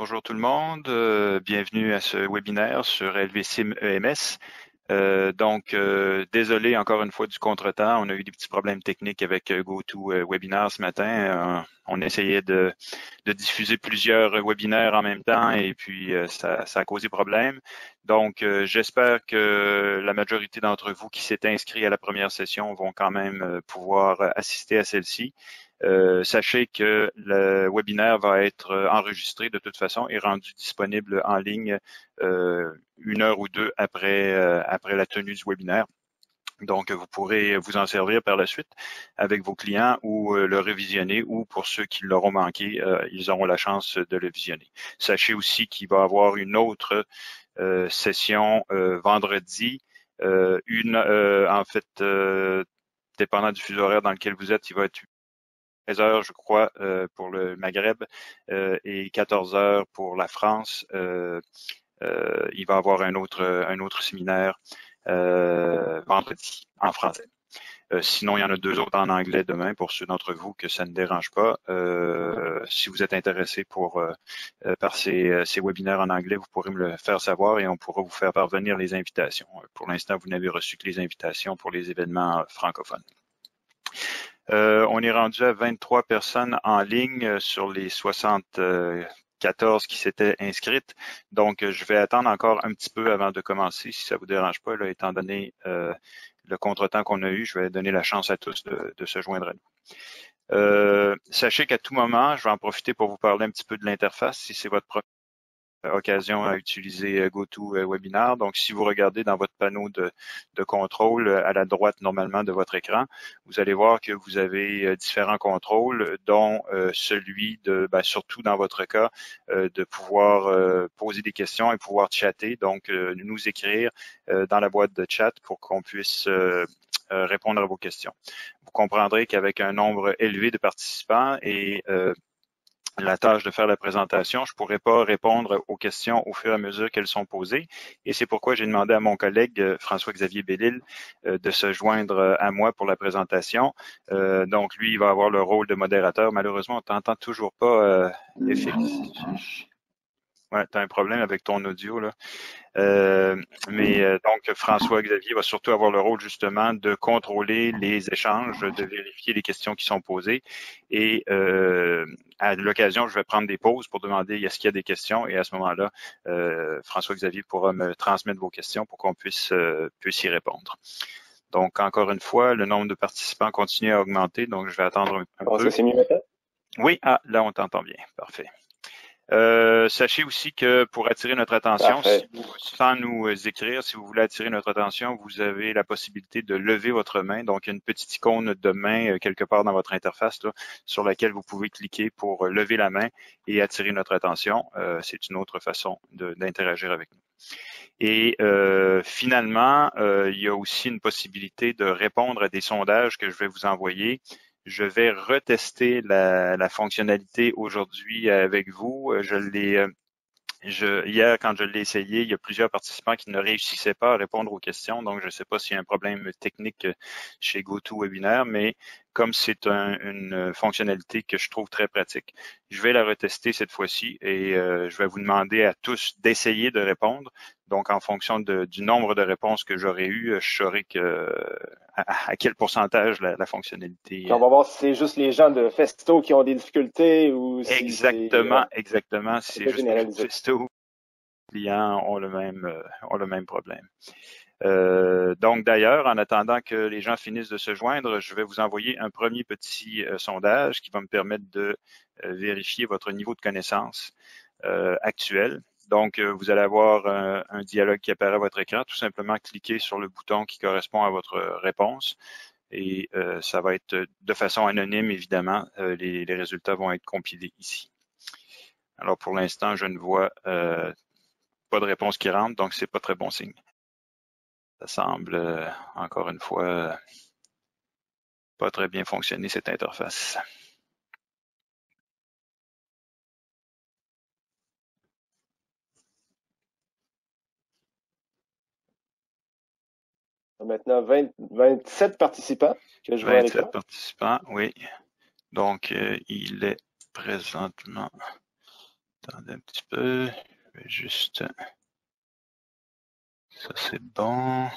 Bonjour tout le monde, bienvenue à ce webinaire sur LVCIM EMS. Désolé encore une fois du contretemps, on a eu des petits problèmes techniques avec GoToWebinar ce matin. On essayait de diffuser plusieurs webinaires en même temps et puis ça a causé problème. Donc, j'espère que la majorité d'entre vous qui s'est inscrit à la première session vont quand même pouvoir assister à celle-ci. Sachez que le webinaire va être enregistré de toute façon et rendu disponible en ligne 1 heure ou 2 après la tenue du webinaire. Donc, vous pourrez vous en servir par la suite avec vos clients ou le revisionner, ou pour ceux qui l'auront manqué, ils auront la chance de le visionner. Sachez aussi qu'il va y avoir une autre session vendredi, dépendant du fuseau horaire dans lequel vous êtes, il va être 13 heures, je crois, pour le Maghreb et 14 heures pour la France. Il va y avoir un autre séminaire vendredi en français. Sinon, il y en a 2 autres en anglais demain pour ceux d'entre vous que ça ne dérange pas. Si vous êtes intéressé par ces webinaires en anglais, vous pourrez me le faire savoir et on pourra vous faire parvenir les invitations. Pour l'instant, vous n'avez reçu que les invitations pour les événements francophones. On est rendu à 23 personnes en ligne sur les 74 qui s'étaient inscrites. Donc, je vais attendre encore un petit peu avant de commencer, si ça vous dérange pas, là, étant donné le contretemps qu'on a eu. Je vais donner la chance à tous de se joindre à nous. Sachez qu'à tout moment, je vais en profiter pour vous parler un petit peu de l'interface, si c'est votre première occasion à utiliser GoToWebinar. Donc, si vous regardez dans votre panneau de contrôle à la droite normalement de votre écran, vous allez voir que vous avez différents contrôles, dont celui de, surtout dans votre cas, de pouvoir poser des questions et pouvoir chatter, donc nous écrire dans la boîte de chat pour qu'on puisse répondre à vos questions. Vous comprendrez qu'avec un nombre élevé de participants et la tâche de faire la présentation, je ne pourrais pas répondre aux questions au fur et à mesure qu'elles sont posées. Et c'est pourquoi j'ai demandé à mon collègue François-Xavier Bellil de se joindre à moi pour la présentation. Donc, lui, il va avoir le rôle de modérateur. Malheureusement, on t'entend toujours pas, FX. Ouais, tu as un problème avec ton audio, là. Donc, François-Xavier va surtout avoir le rôle justement de contrôler les échanges, de vérifier les questions qui sont posées et à l'occasion, je vais prendre des pauses pour demander est-ce qu'il y a des questions et à ce moment-là, François-Xavier pourra me transmettre vos questions pour qu'on puisse y répondre. Donc, encore une fois, le nombre de participants continue à augmenter, donc je vais attendre un peu. Est-ce que c'est mieux maintenant? Oui, là, on t'entend bien. Parfait. Sachez aussi que pour attirer notre attention, sans nous écrire, si vous voulez attirer notre attention, vous avez la possibilité de lever votre main. Donc, il y a une petite icône de main quelque part dans votre interface là, sur laquelle vous pouvez cliquer pour lever la main et attirer notre attention. C'est une autre façon d'interagir avec nous. Et finalement, il y a aussi une possibilité de répondre à des sondages que je vais vous envoyer. Je vais retester la fonctionnalité aujourd'hui avec vous. Hier, quand je l'ai essayé, il y a plusieurs participants qui ne réussissaient pas à répondre aux questions. Donc, je ne sais pas s'il y a un problème technique chez GoToWebinar, mais comme c'est une fonctionnalité que je trouve très pratique, je vais la retester cette fois-ci et je vais vous demander à tous d'essayer de répondre. Donc, en fonction du nombre de réponses que j'aurai eues, je saurai à quel pourcentage la fonctionnalité. On va voir si c'est juste les gens de Festo qui ont des difficultés ou si exactement. Si c'est juste généralisé. Festo, les clients ont le même problème. Donc d'ailleurs, en attendant que les gens finissent de se joindre, je vais vous envoyer un premier petit sondage qui va me permettre de vérifier votre niveau de connaissance actuel. Donc, vous allez avoir un dialogue qui apparaît à votre écran. Tout simplement, cliquez sur le bouton qui correspond à votre réponse et ça va être de façon anonyme, évidemment. Les résultats vont être compilés ici. Alors, pour l'instant, je ne vois pas de réponse qui rentre, donc c'est pas très bon signe. Ça semble, encore une fois, pas très bien fonctionner, cette interface. Maintenant, 27 participants que je vois à l'écran. 27 participants, oui. Donc, il est présentement Attendez un petit peu. Je vais juste... Ça, c'est bon.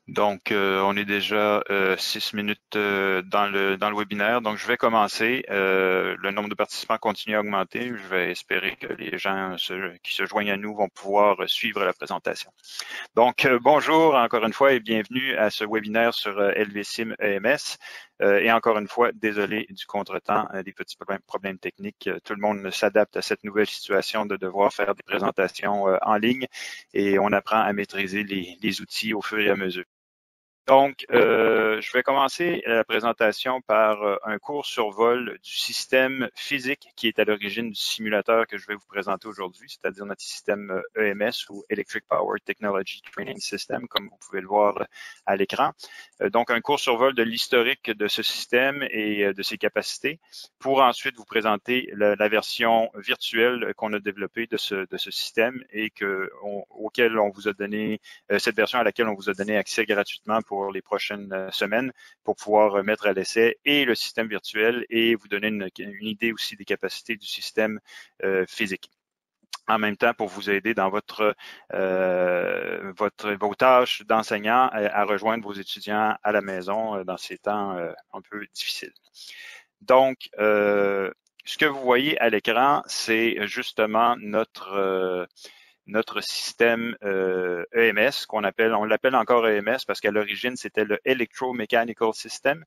Donc, on est déjà 6 minutes dans le webinaire. Donc, je vais commencer. Le nombre de participants continue à augmenter. Je vais espérer que les gens qui se joignent à nous vont pouvoir suivre la présentation. Donc, bonjour encore une fois et bienvenue à ce webinaire sur LVSIM EMS. Et encore une fois, désolé du contretemps, des petits problèmes techniques. Tout le monde s'adapte à cette nouvelle situation de devoir faire des présentations en ligne et on apprend à maîtriser les outils au fur et à mesure. Donc, je vais commencer la présentation par un court survol du système physique qui est à l'origine du simulateur que je vais vous présenter aujourd'hui, c'est-à-dire notre système EMS ou Electric Power Technology Training System, comme vous pouvez le voir à l'écran. Donc, un court survol de l'historique de ce système et de ses capacités pour ensuite vous présenter la version virtuelle qu'on a développée de ce système et auquel on vous a donné, cette version à laquelle on vous a donné accès gratuitement pour les prochaines semaines pour pouvoir mettre à l'essai et le système virtuel et vous donner une idée aussi des capacités du système physique. En même temps, pour vous aider dans vos tâches d'enseignant à rejoindre vos étudiants à la maison dans ces temps un peu difficiles. Donc, ce que vous voyez à l'écran, c'est justement notre système EMS, on l'appelle encore EMS parce qu'à l'origine, c'était le Electromechanical System.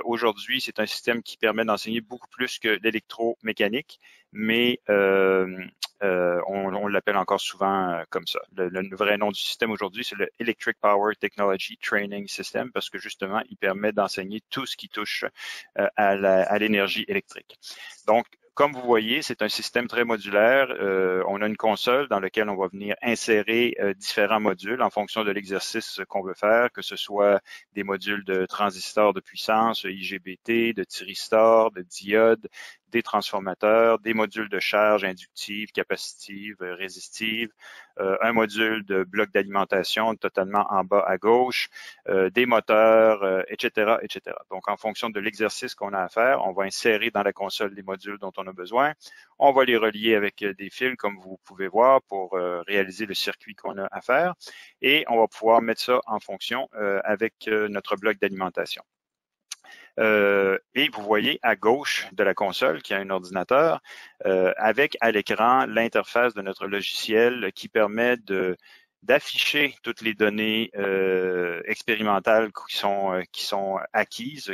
Aujourd'hui, c'est un système qui permet d'enseigner beaucoup plus que l'électromécanique, mais on l'appelle encore souvent comme ça. Le vrai nom du système aujourd'hui, c'est le Electric Power Technology Training System parce que justement, il permet d'enseigner tout ce qui touche à l'énergie électrique. Donc, comme vous voyez, c'est un système très modulaire. On a une console dans laquelle on va venir insérer différents modules en fonction de l'exercice qu'on veut faire, que ce soit des modules de transistors de puissance, IGBT, de thyristors, de diodes, des transformateurs, des modules de charge inductive, capacitive, résistive, un module de bloc d'alimentation totalement en bas à gauche, des moteurs, etc., etc. Donc, en fonction de l'exercice qu'on a à faire, on va insérer dans la console les modules dont on a besoin. On va les relier avec des fils, comme vous pouvez voir, pour réaliser le circuit qu'on a à faire. Et on va pouvoir mettre ça en fonction avec notre bloc d'alimentation. Et vous voyez à gauche de la console qu'il y a un ordinateur avec à l'écran l'interface de notre logiciel qui permet d'afficher toutes les données expérimentales qui sont acquises,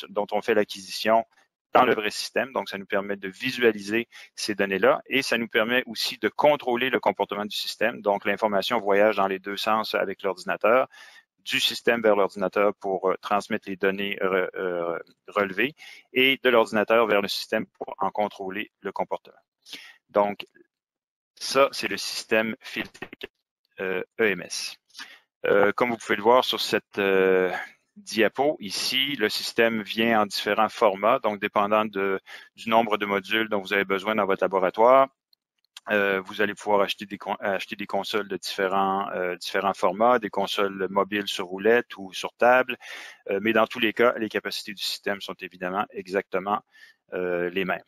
dont on fait l'acquisition dans le vrai système. Donc, ça nous permet de visualiser ces données-là et ça nous permet aussi de contrôler le comportement du système. Donc, l'information voyage dans les deux sens avec l'ordinateur, du système vers l'ordinateur pour transmettre les données relevées et de l'ordinateur vers le système pour en contrôler le comportement. Donc, ça, c'est le système physique EMS. Comme vous pouvez le voir sur cette diapo, ici, le système vient en différents formats, donc dépendant du nombre de modules dont vous avez besoin dans votre laboratoire. Vous allez pouvoir acheter des consoles de différents formats, des consoles mobiles sur roulette ou sur table, mais dans tous les cas, les capacités du système sont évidemment exactement les mêmes.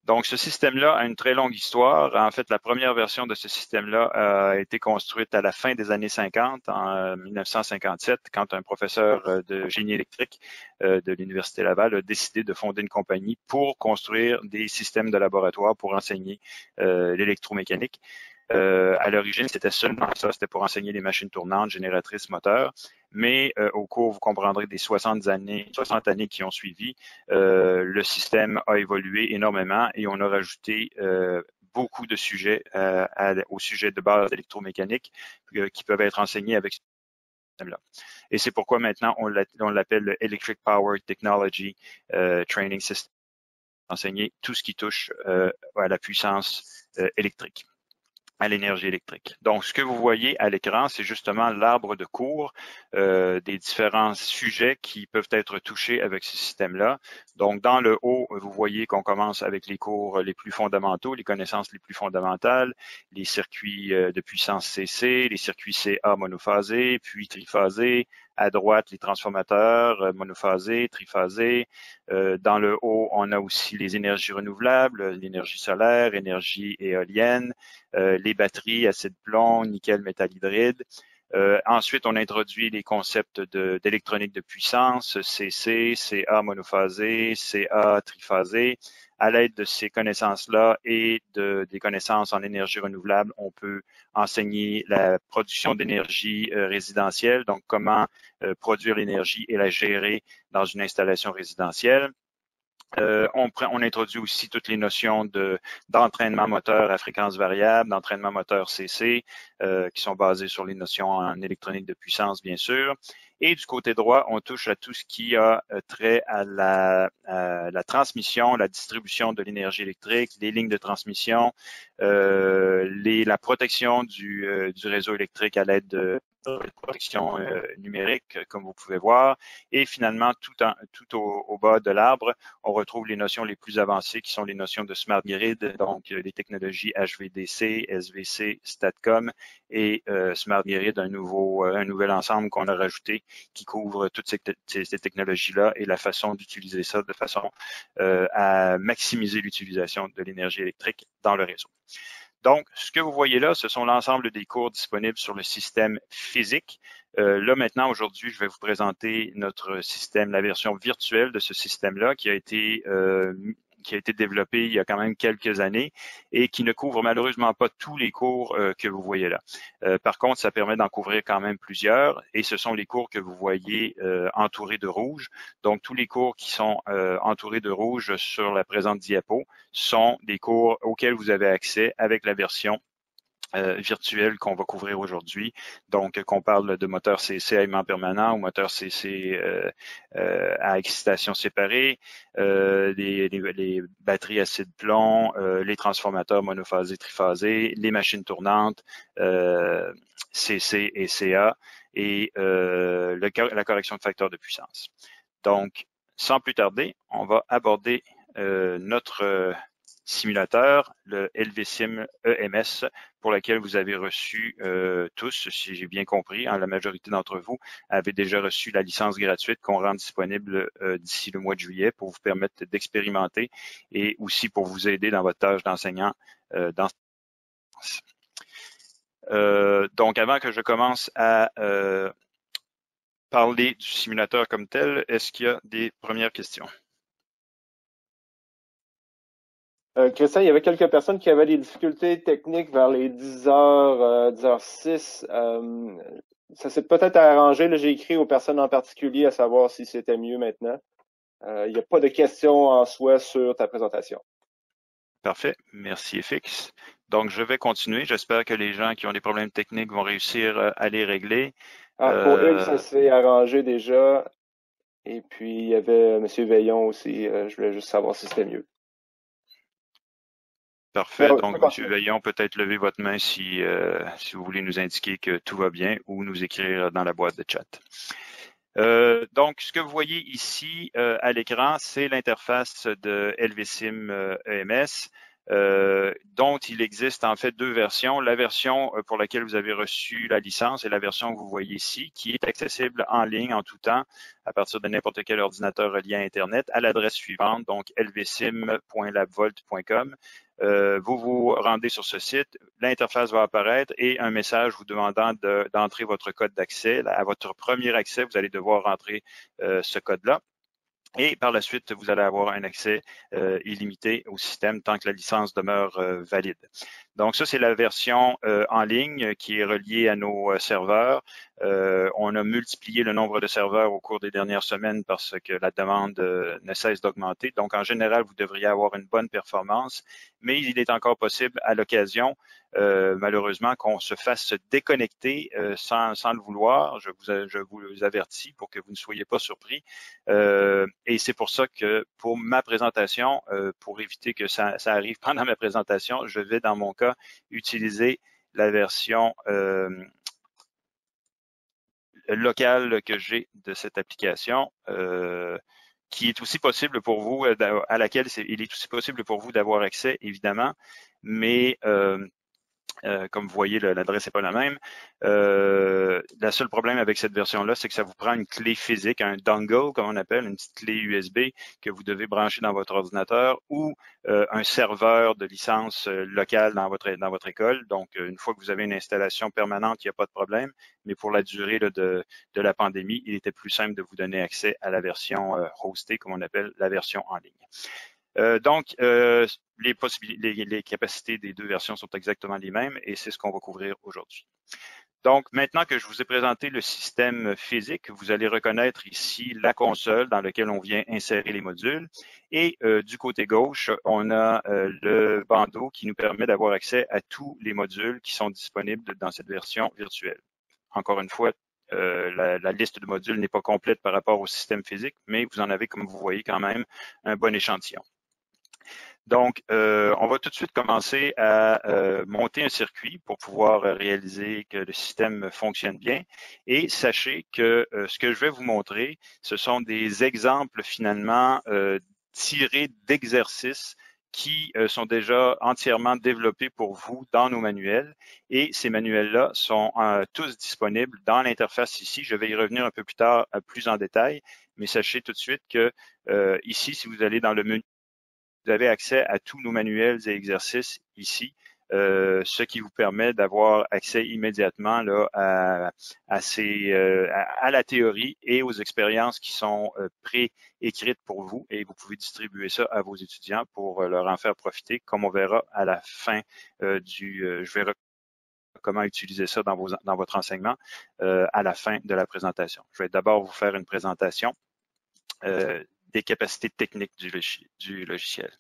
Donc, ce système-là a une très longue histoire. En fait, la première version de ce système-là a été construite à la fin des années 50, en 1957, quand un professeur de génie électrique de l'Université Laval a décidé de fonder une compagnie pour construire des systèmes de laboratoire pour enseigner l'électromécanique. À l'origine, c'était seulement ça, c'était pour enseigner les machines tournantes, génératrices, moteurs. Mais au cours, vous comprendrez, des 60 années qui ont suivi, le système a évolué énormément et on a rajouté beaucoup de sujets au sujet de base électromécanique qui peuvent être enseignés avec ce système-là. Et c'est pourquoi maintenant on l'appelle le Electric Power Technology Training System, enseigner tout ce qui touche à la puissance électrique, à l'énergie électrique. Donc, ce que vous voyez à l'écran, c'est justement l'arbre de cours des différents sujets qui peuvent être touchés avec ce système-là. Donc, dans le haut, vous voyez qu'on commence avec les cours les plus fondamentaux, les connaissances les plus fondamentales, les circuits de puissance CC, les circuits CA monophasés, puis triphasés, À droite, les transformateurs monophasés, triphasés. Dans le haut, on a aussi les énergies renouvelables, l'énergie solaire, énergie éolienne, les batteries, acide plomb, nickel, métal hydride. Ensuite, on introduit les concepts d'électronique de puissance, CC, CA monophasé, CA triphasé. À l'aide de ces connaissances-là et des connaissances en énergie renouvelable, on peut enseigner la production d'énergie résidentielle, donc comment produire l'énergie et la gérer dans une installation résidentielle. On introduit aussi toutes les notions d'entraînement moteur à fréquence variable, d'entraînement moteur CC, qui sont basées sur les notions en électronique de puissance, bien sûr. Et du côté droit, on touche à tout ce qui a trait à la transmission, la distribution de l'énergie électrique, les lignes de transmission, la protection du réseau électrique à l'aide de protection numérique, comme vous pouvez voir. Et finalement, tout au bas de l'arbre, on retrouve les notions les plus avancées qui sont les notions de Smart Grid, donc les technologies HVDC, SVC, STATCOM et Smart Grid, un nouvel ensemble qu'on a rajouté qui couvre toutes ces technologies-là et la façon d'utiliser ça de façon à maximiser l'utilisation de l'énergie électrique dans le réseau. Donc, ce que vous voyez là, ce sont l'ensemble des cours disponibles sur le système physique. Là, maintenant, aujourd'hui, je vais vous présenter notre système, la version virtuelle de ce système-là qui a été développé il y a quand même quelques années et qui ne couvre malheureusement pas tous les cours que vous voyez là. Par contre, ça permet d'en couvrir quand même plusieurs et ce sont les cours que vous voyez entourés de rouge. Donc, tous les cours qui sont entourés de rouge sur la présente diapo sont des cours auxquels vous avez accès avec la version virtuelle qu'on va couvrir aujourd'hui. Donc, qu'on parle de moteur CC à aimant permanent ou moteur CC à excitation séparée, les batteries acide plomb, les transformateurs monophasés, triphasés, les machines tournantes, CC et CA et la correction de facteurs de puissance. Donc, sans plus tarder, on va aborder notre simulateur, le LVSIM EMS, pour lequel vous avez reçu tous, si j'ai bien compris, la majorité d'entre vous avez déjà reçu la licence gratuite qu'on rend disponible d'ici le mois de juillet pour vous permettre d'expérimenter et aussi pour vous aider dans votre tâche d'enseignant dans donc, avant que je commence à parler du simulateur comme tel, est-ce qu'il y a des premières questions? Christian, il y avait quelques personnes qui avaient des difficultés techniques vers les 10h, 10h06. Ça s'est peut-être arrangé. J'ai écrit aux personnes en particulier à savoir si c'était mieux maintenant. Il n'y a pas de questions en soi sur ta présentation. Parfait. Merci, FX. Donc, je vais continuer. J'espère que les gens qui ont des problèmes techniques vont réussir à les régler. Pour Hugues, ça s'est arrangé déjà. Et puis, il y avait M. Veillon aussi. Je voulais juste savoir si c'était mieux. Parfait. Donc, M. Veillon, peut-être lever votre main si vous voulez nous indiquer que tout va bien ou nous écrire dans la boîte de chat. Donc, ce que vous voyez ici à l'écran, c'est l'interface de LVSIM EMS, dont il existe en fait deux versions. La version pour laquelle vous avez reçu la licence et la version que vous voyez ici, qui est accessible en ligne en tout temps à partir de n'importe quel ordinateur relié à Internet à l'adresse suivante, donc lvsim.labvolt.com. Vous vous rendez sur ce site, l'interface va apparaître et un message vous demandant d'entrer votre code d'accès. À votre premier accès, vous allez devoir rentrer ce code-là. Et par la suite, vous allez avoir un accès illimité au système tant que la licence demeure valide. Donc ça, c'est la version en ligne qui est reliée à nos serveurs. On a multiplié le nombre de serveurs au cours des dernières semaines parce que la demande ne cesse d'augmenter. Donc en général, vous devriez avoir une bonne performance, mais il est encore possible à l'occasion, malheureusement, qu'on se fasse déconnecter sans le vouloir. Je vous avertis pour que vous ne soyez pas surpris. Et c'est pour ça que pour ma présentation, pour éviter que ça arrive pendant ma présentation, je vais dans mon cas utiliser la version locale que j'ai de cette application, qui est aussi possible pour vous, à laquelle il est aussi possible pour vous d'avoir accès, évidemment, mais comme vous voyez, l'adresse n'est pas la même. la seule problème avec cette version-là, c'est que ça vous prend une clé physique, un dongle, comme on appelle, une petite clé USB que vous devez brancher dans votre ordinateur ou un serveur de licence locale dans votre école. Donc, une fois que vous avez une installation permanente, il n'y a pas de problème. Mais pour la durée là, de la pandémie, il était plus simple de vous donner accès à la version hostée, comme on appelle la version en ligne. Donc, les capacités des deux versions sont exactement les mêmes et c'est ce qu'on va couvrir aujourd'hui. Donc, maintenant que je vous ai présenté le système physique, vous allez reconnaître ici la console dans laquelle on vient insérer les modules. Et du côté gauche, on a le bandeau qui nous permet d'avoir accès à tous les modules qui sont disponibles dans cette version virtuelle. Encore une fois, la liste de modules n'est pas complète par rapport au système physique, mais vous en avez, comme vous voyez, quand même un bon échantillon. Donc, on va tout de suite commencer à monter un circuit pour pouvoir réaliser que le système fonctionne bien. Et sachez que ce que je vais vous montrer, ce sont des exemples finalement tirés d'exercices qui sont déjà entièrement développés pour vous dans nos manuels. Et ces manuels-là sont tous disponibles dans l'interface ici. Je vais y revenir un peu plus tard, plus en détail, mais sachez tout de suite que ici, si vous allez dans le menu, vous avez accès à tous nos manuels et exercices ici, ce qui vous permet d'avoir accès immédiatement là, à la théorie et aux expériences qui sont pré-écrites pour vous et vous pouvez distribuer ça à vos étudiants pour leur en faire profiter, comme on verra à la fin je verrai comment utiliser ça dans votre enseignement à la fin de la présentation. Je vais d'abord vous faire une présentation des capacités techniques du logiciel.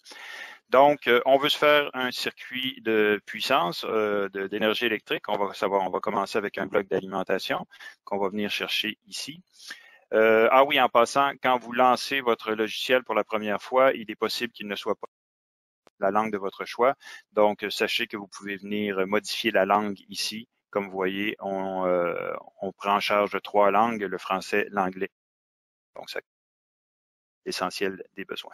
Donc, on veut se faire un circuit de puissance, d'énergie électrique. On va commencer avec un bloc d'alimentation qu'on va venir chercher ici. Ah oui, en passant, quand vous lancez votre logiciel pour la première fois, il est possible qu'il ne soit pas la langue de votre choix. Donc, sachez que vous pouvez venir modifier la langue ici. Comme vous voyez, on prend en charge 3 langues, le français, l'anglais. Donc, ça essentiel des besoins.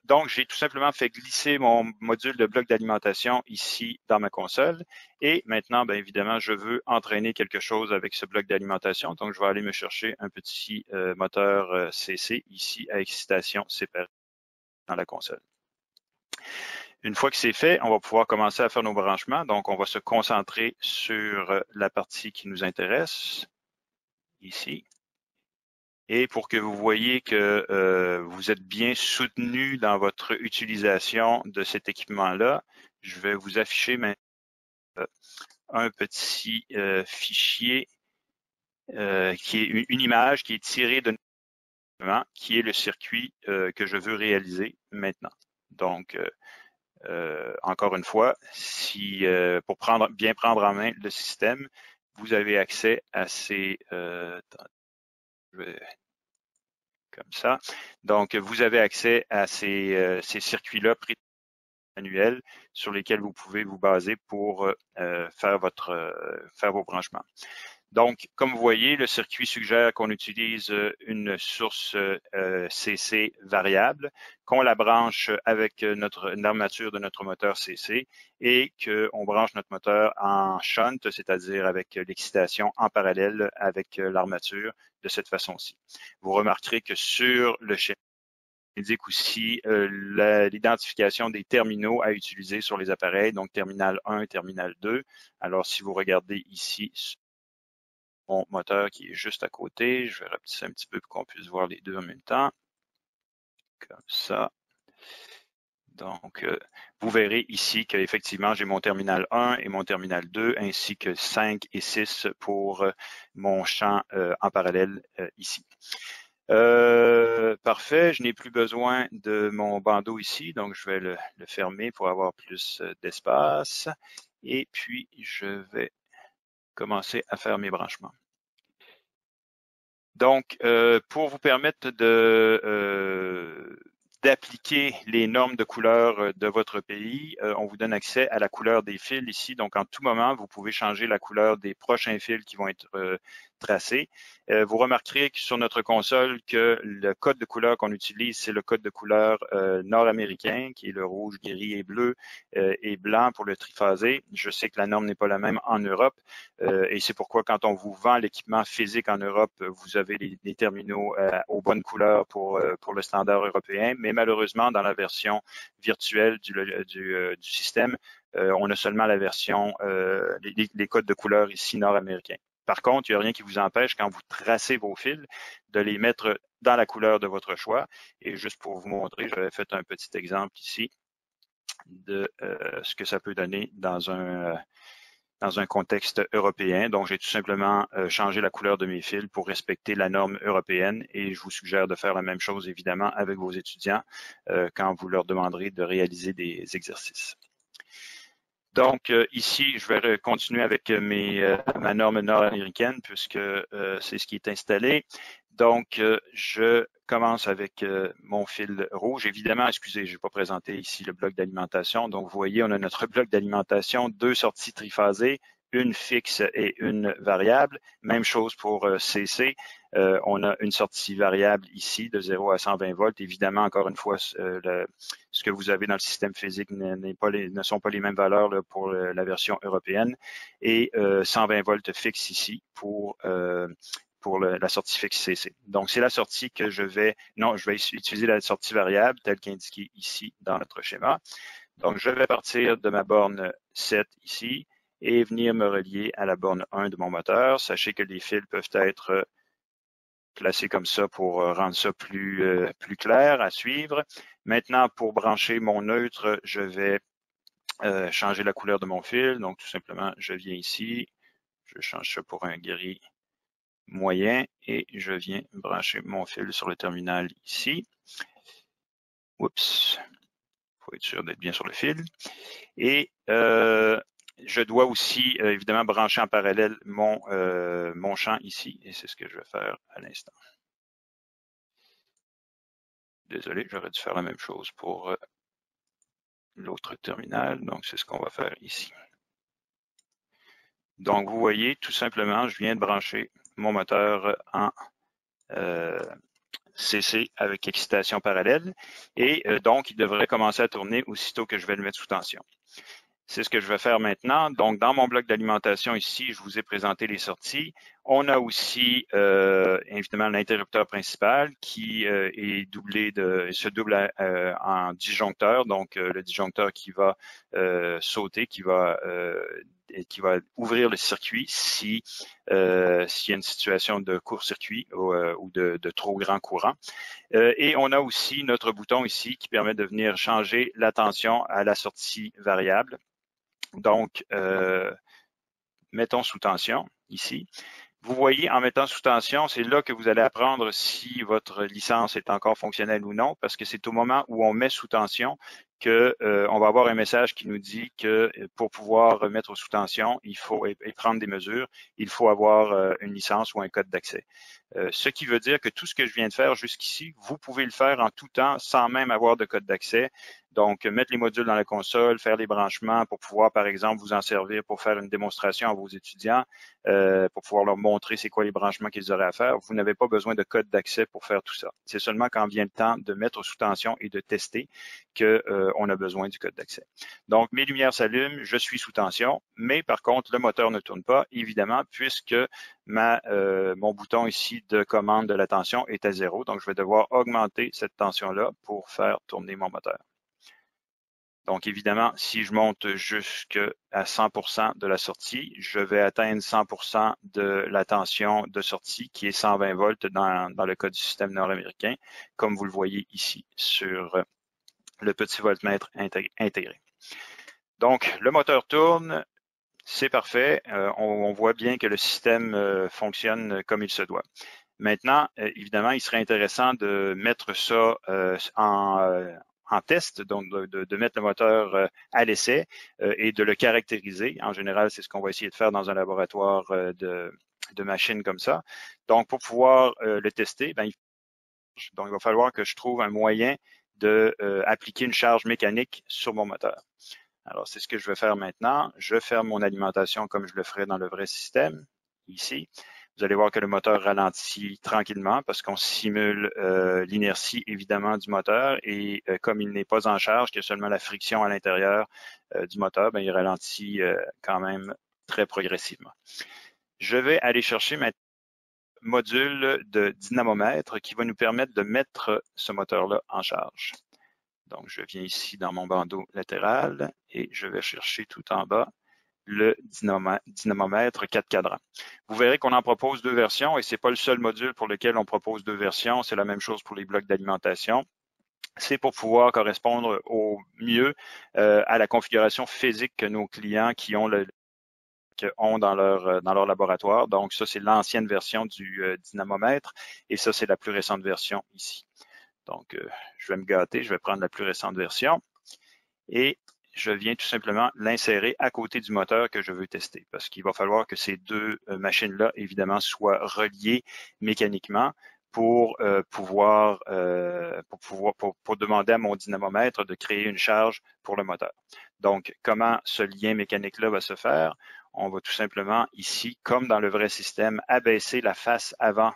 Donc, j'ai tout simplement fait glisser mon module de bloc d'alimentation ici dans ma console. Et maintenant, bien évidemment, je veux entraîner quelque chose avec ce bloc d'alimentation. Donc, je vais aller me chercher un petit moteur CC ici à excitation séparée dans la console. Une fois que c'est fait, on va pouvoir commencer à faire nos branchements. Donc, on va se concentrer sur la partie qui nous intéresse, ici. Et pour que vous voyez que vous êtes bien soutenu dans votre utilisation de cet équipement-là, je vais vous afficher maintenant un petit fichier qui est une image qui est tirée de qui est le circuit que je veux réaliser maintenant. Donc, encore une fois, si pour bien prendre en main le système, vous avez accès à ces comme ça. Donc, vous avez accès à ces circuits-là manuels sur lesquels vous pouvez vous baser pour faire vos branchements. Donc, comme vous voyez, le circuit suggère qu'on utilise une source CC variable, qu'on la branche avec l'armature de notre moteur CC et qu'on branche notre moteur en shunt, c'est-à-dire avec l'excitation en parallèle avec l'armature de cette façon-ci. Vous remarquerez que sur le schéma, il indique aussi l'identification des terminaux à utiliser sur les appareils, donc terminal 1 et terminal 2. Alors, si vous regardez ici, mon moteur qui est juste à côté. Je vais rapetisser un petit peu pour qu'on puisse voir les deux en même temps. Comme ça. Donc, vous verrez ici qu'effectivement, j'ai mon terminal 1 et mon terminal 2, ainsi que 5 et 6 pour mon champ en parallèle ici. Parfait, je n'ai plus besoin de mon bandeau ici, donc je vais le fermer pour avoir plus d'espace. Et puis, je vais commencer à faire mes branchements. Donc, pour vous permettre d'appliquer les normes de couleur de votre pays, on vous donne accès à la couleur des fils ici. Donc, en tout moment, vous pouvez changer la couleur des prochains fils qui vont être tracé. Vous remarquerez que sur notre console que le code de couleur qu'on utilise, c'est le code de couleur nord-américain, qui est le rouge, gris et bleu et blanc pour le triphasé. Je sais que la norme n'est pas la même en Europe et c'est pourquoi quand on vous vend l'équipement physique en Europe, vous avez les terminaux aux bonnes couleurs pour le standard européen, mais malheureusement, dans la version virtuelle du système, on a seulement la version, les codes de couleur ici nord-américains. Par contre, il n'y a rien qui vous empêche, quand vous tracez vos fils, de les mettre dans la couleur de votre choix. Et juste pour vous montrer, j'avais fait un petit exemple ici de ce que ça peut donner dans un contexte européen. Donc, j'ai tout simplement changé la couleur de mes fils pour respecter la norme européenne et je vous suggère de faire la même chose, évidemment, avec vos étudiants quand vous leur demanderez de réaliser des exercices. Donc, ici, je vais continuer avec ma norme nord-américaine puisque c'est ce qui est installé. Donc, je commence avec mon fil rouge. Évidemment, excusez, je n'ai pas présenté ici le bloc d'alimentation. Donc, vous voyez, on a notre bloc d'alimentation, 2 sorties triphasées, une fixe et une variable. Même chose pour CC. On a une sortie variable ici de 0 à 120 volts. Évidemment, encore une fois, ce que vous avez dans le système physique ne sont pas les mêmes valeurs là, pour la version européenne. Et 120 volts fixe ici pour la sortie fixe CC. Donc, c'est la sortie que je vais utiliser la sortie variable telle qu'indiquée ici dans notre schéma. Donc, je vais partir de ma borne 7 ici et venir me relier à la borne 1 de mon moteur. Sachez que les fils peuvent être placés comme ça pour rendre ça plus clair à suivre. Maintenant, pour brancher mon neutre, je vais changer la couleur de mon fil. Donc, tout simplement, je viens ici, je change ça pour un gris moyen et je viens brancher mon fil sur le terminal ici. Oups, il faut être sûr d'être bien sur le fil. Et je dois aussi évidemment brancher en parallèle mon champ ici et c'est ce que je vais faire à l'instant. Désolé, j'aurais dû faire la même chose pour l'autre terminal, donc c'est ce qu'on va faire ici. Donc vous voyez, tout simplement, je viens de brancher mon moteur en CC avec excitation parallèle et donc il devrait commencer à tourner aussitôt que je vais le mettre sous tension. C'est ce que je vais faire maintenant. Donc, dans mon bloc d'alimentation ici, je vous ai présenté les sorties. On a aussi, évidemment, l'interrupteur principal qui se double en disjoncteur. Donc, le disjoncteur qui va sauter, qui va ouvrir le circuit s'il y a une situation de court-circuit ou de trop grand courant. Et on a aussi notre bouton ici qui permet de venir changer la tension à la sortie variable. Donc, mettons sous tension ici. Vous voyez, en mettant sous tension, c'est là que vous allez apprendre si votre licence est encore fonctionnelle ou non, parce que c'est au moment où on met sous tension que on va avoir un message qui nous dit que pour pouvoir mettre sous tension, il faut et prendre des mesures, il faut avoir une licence ou un code d'accès. Ce qui veut dire que tout ce que je viens de faire jusqu'ici, vous pouvez le faire en tout temps sans même avoir de code d'accès. Donc, mettre les modules dans la console, faire les branchements pour pouvoir, par exemple, vous en servir pour faire une démonstration à vos étudiants, pour pouvoir leur montrer c'est quoi les branchements qu'ils auraient à faire. Vous n'avez pas besoin de code d'accès pour faire tout ça. C'est seulement quand vient le temps de mettre sous tension et de tester qu'on a besoin du code d'accès. Donc, mes lumières s'allument, je suis sous tension, mais par contre, le moteur ne tourne pas, évidemment, puisque mon bouton ici de commande de la tension est à 0. Donc, je vais devoir augmenter cette tension-là pour faire tourner mon moteur. Donc, évidemment, si je monte jusqu'à 100% de la sortie, je vais atteindre 100% de la tension de sortie qui est 120 volts dans le cas du système nord-américain, comme vous le voyez ici sur le petit voltmètre intégré. Donc, le moteur tourne, c'est parfait. On voit bien que le système fonctionne comme il se doit. Maintenant, évidemment, il serait intéressant de mettre ça en test, donc de mettre le moteur à l'essai et de le caractériser. En général, c'est ce qu'on va essayer de faire dans un laboratoire de machines comme ça. Donc, pour pouvoir le tester, il va falloir que je trouve un moyen de appliquer une charge mécanique sur mon moteur. Alors, c'est ce que je vais faire maintenant. Je ferme mon alimentation comme je le ferais dans le vrai système, ici. Vous allez voir que le moteur ralentit tranquillement parce qu'on simule l'inertie évidemment du moteur et comme il n'est pas en charge, qu'il y a seulement la friction à l'intérieur du moteur, bien, il ralentit quand même très progressivement. Je vais aller chercher maintenant un module de dynamomètre qui va nous permettre de mettre ce moteur-là en charge. Donc, je viens ici dans mon bandeau latéral et je vais chercher tout en bas le dynamomètre 4 cadrans. Vous verrez qu'on en propose 2 versions et c'est pas le seul module pour lequel on propose 2 versions. C'est la même chose pour les blocs d'alimentation. C'est pour pouvoir correspondre au mieux à la configuration physique que nos clients qui ont dans leur laboratoire. Donc, ça, c'est l'ancienne version du dynamomètre et ça, c'est la plus récente version ici. Donc, je vais me gâter, je vais prendre la plus récente version et je viens tout simplement l'insérer à côté du moteur que je veux tester parce qu'il va falloir que ces 2 machines-là, évidemment, soient reliées mécaniquement pour demander à mon dynamomètre de créer une charge pour le moteur. Donc, comment ce lien mécanique-là va se faire? On va tout simplement ici, comme dans le vrai système, abaisser la face avant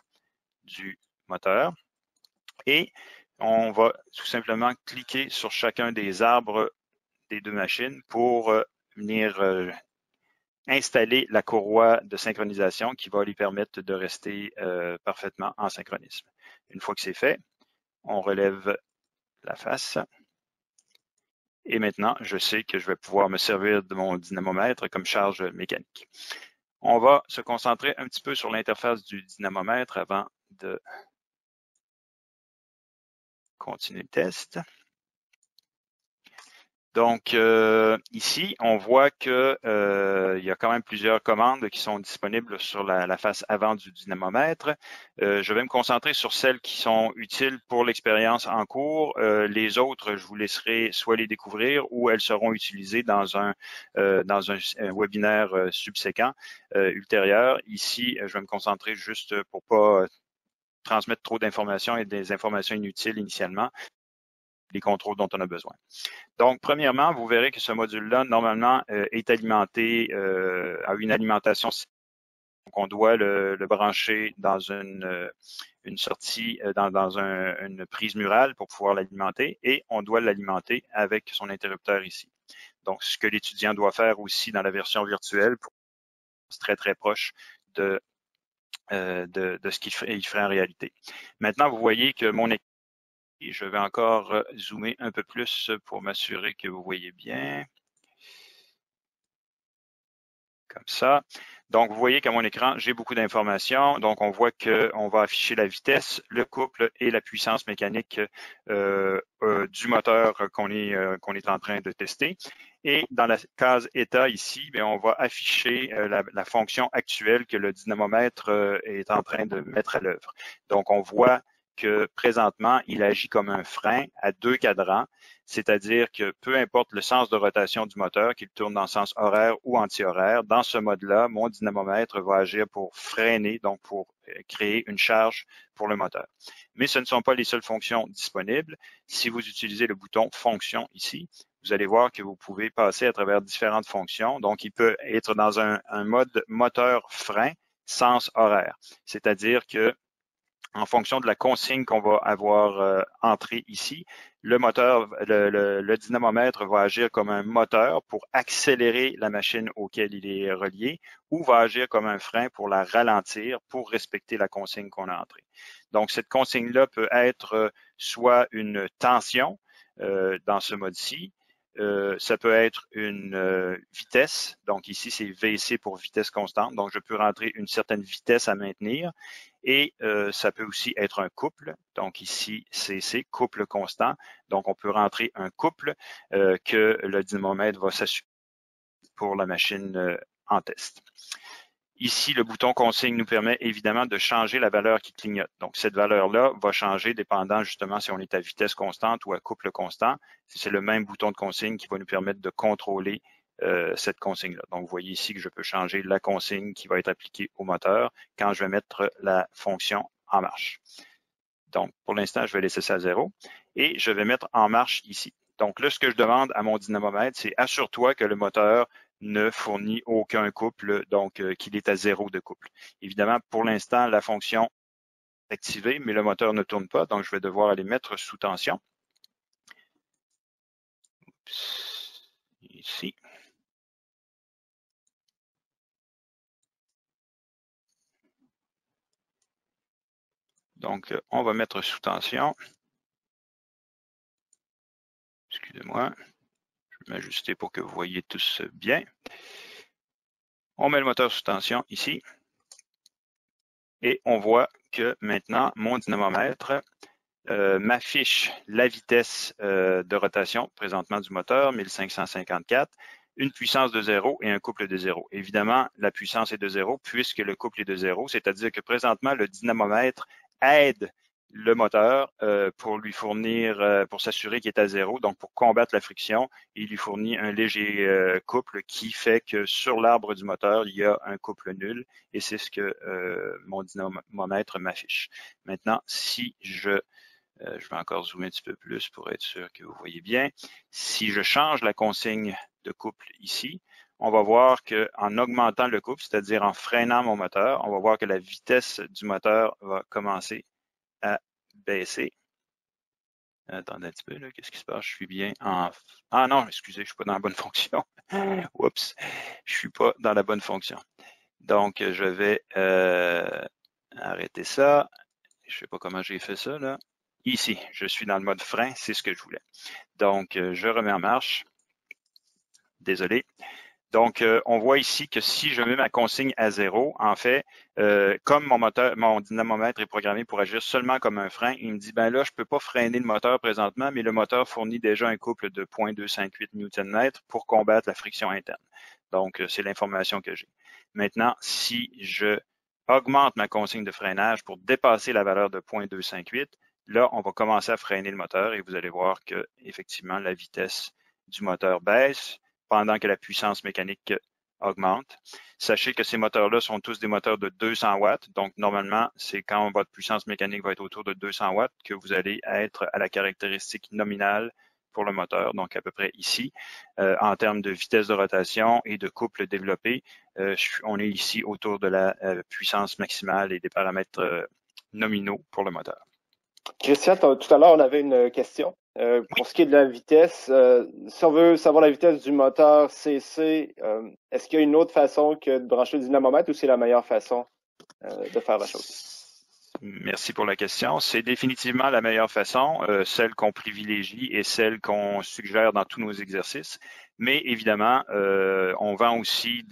du moteur et on va tout simplement cliquer sur chacun des arbres des 2 machines pour venir installer la courroie de synchronisation qui va lui permettre de rester parfaitement en synchronisme. Une fois que c'est fait, on relève la face. Et maintenant, je sais que je vais pouvoir me servir de mon dynamomètre comme charge mécanique. On va se concentrer un petit peu sur l'interface du dynamomètre avant de continuer le test. Donc, ici, on voit que il y a quand même plusieurs commandes qui sont disponibles sur la face avant du dynamomètre. Je vais me concentrer sur celles qui sont utiles pour l'expérience en cours. Les autres, je vous laisserai soit les découvrir ou elles seront utilisées dans un webinaire subséquent ultérieur. Ici, je vais me concentrer juste pour pas transmettre trop d'informations et des informations inutiles initialement, les contrôles dont on a besoin. Donc, premièrement, vous verrez que ce module-là, normalement, est alimenté à une alimentation. Donc, on doit le brancher dans une sortie, dans une prise murale pour pouvoir l'alimenter et on doit l'alimenter avec son interrupteur ici. Donc, ce que l'étudiant doit faire aussi dans la version virtuelle, c'est très, très proche de ce qu'il ferait en réalité. Maintenant, vous voyez que mon écran, je vais encore zoomer un peu plus pour m'assurer que vous voyez bien. Comme ça. Donc, vous voyez qu'à mon écran, j'ai beaucoup d'informations. Donc, on voit qu'on va afficher la vitesse, le couple et la puissance mécanique du moteur qu'on est en train de tester. Et dans la case état ici, bien, on va afficher la fonction actuelle que le dynamomètre est en train de mettre à l'œuvre. Donc, on voit que présentement, il agit comme un frein à 2 cadrans, c'est-à-dire que peu importe le sens de rotation du moteur, qu'il tourne dans le sens horaire ou anti-horaire, dans ce mode-là, mon dynamomètre va agir pour freiner, donc pour créer une charge pour le moteur. Mais ce ne sont pas les seules fonctions disponibles. Si vous utilisez le bouton « Fonction » ici, vous allez voir que vous pouvez passer à travers différentes fonctions. Donc, il peut être dans un mode moteur-frein, sens horaire, c'est-à-dire que en fonction de la consigne qu'on va avoir entrée ici, le moteur, le dynamomètre va agir comme un moteur pour accélérer la machine auquel il est relié ou va agir comme un frein pour la ralentir pour respecter la consigne qu'on a entrée. Donc, cette consigne-là peut être soit une tension dans ce mode-ci, ça peut être une vitesse, donc ici c'est VC pour vitesse constante, donc je peux rentrer une certaine vitesse à maintenir et ça peut aussi être un couple, donc ici CC, couple constant, donc on peut rentrer un couple que le dynamomètre va s'assurer pour la machine en test. Ici, le bouton consigne nous permet évidemment de changer la valeur qui clignote. Donc, cette valeur-là va changer dépendant justement si on est à vitesse constante ou à couple constant. C'est le même bouton de consigne qui va nous permettre de contrôler cette consigne-là. Donc, vous voyez ici que je peux changer la consigne qui va être appliquée au moteur quand je vais mettre la fonction en marche. Donc, pour l'instant, je vais laisser ça à 0 et je vais mettre en marche ici. Donc là, ce que je demande à mon dynamomètre, c'est assure-toi que le moteur ne fournit aucun couple, donc qu'il est à 0 de couple. Évidemment, pour l'instant, la fonction est activée, mais le moteur ne tourne pas, donc je vais devoir aller mettre sous tension. Ici. Donc, on va mettre sous tension. Excusez-moi, je vais m'ajuster pour que vous voyez tous bien. On met le moteur sous tension ici. Et on voit que maintenant, mon dynamomètre m'affiche la vitesse de rotation présentement du moteur, 1554, une puissance de 0 et un couple de 0. Évidemment, la puissance est de 0 puisque le couple est de 0, c'est-à-dire que présentement, le dynamomètre aide le moteur pour lui fournir, pour s'assurer qu'il est à 0, donc pour combattre la friction, il lui fournit un léger couple qui fait que sur l'arbre du moteur, il y a un couple nul et c'est ce que mon dynamomètre m'affiche. Maintenant, si je vais encore zoomer un petit peu plus pour être sûr que vous voyez bien. Si je change la consigne de couple ici, on va voir qu'en augmentant le couple, c'est-à-dire en freinant mon moteur, on va voir que la vitesse du moteur va commencer à baisser. Attendez un petit peu, qu'est-ce qui se passe? Je suis bien en... Ah non, excusez, je suis pas dans la bonne fonction. Oups, je suis pas dans la bonne fonction. Donc, je vais arrêter ça. Je sais pas comment j'ai fait ça, là. Ici, je suis dans le mode frein, c'est ce que je voulais. Donc, je remets en marche. Désolé. Donc, on voit ici que si je mets ma consigne à 0, en fait, comme mon dynamomètre est programmé pour agir seulement comme un frein, il me dit, ben là, je peux pas freiner le moteur présentement, mais le moteur fournit déjà un couple de 0.258 Nm pour combattre la friction interne. Donc, c'est l'information que j'ai. Maintenant, si je augmente ma consigne de freinage pour dépasser la valeur de 0.258, là, on va commencer à freiner le moteur et vous allez voir que effectivement la vitesse du moteur baisse pendant que la puissance mécanique augmente. Sachez que ces moteurs-là sont tous des moteurs de 200 watts. Donc, normalement, c'est quand votre puissance mécanique va être autour de 200 watts que vous allez être à la caractéristique nominale pour le moteur, donc à peu près ici. En termes de vitesse de rotation et de couple développé, on est ici autour de la puissance maximale et des paramètres nominaux pour le moteur. Christian, tout à l'heure, on avait une question. Pour ce qui est de la vitesse, si on veut savoir la vitesse du moteur CC, est-ce qu'il y a une autre façon que de brancher le dynamomètre ou c'est la meilleure façon de faire la chose? Merci pour la question. C'est définitivement la meilleure façon, celle qu'on privilégie et celle qu'on suggère dans tous nos exercices. Mais évidemment, on vend aussi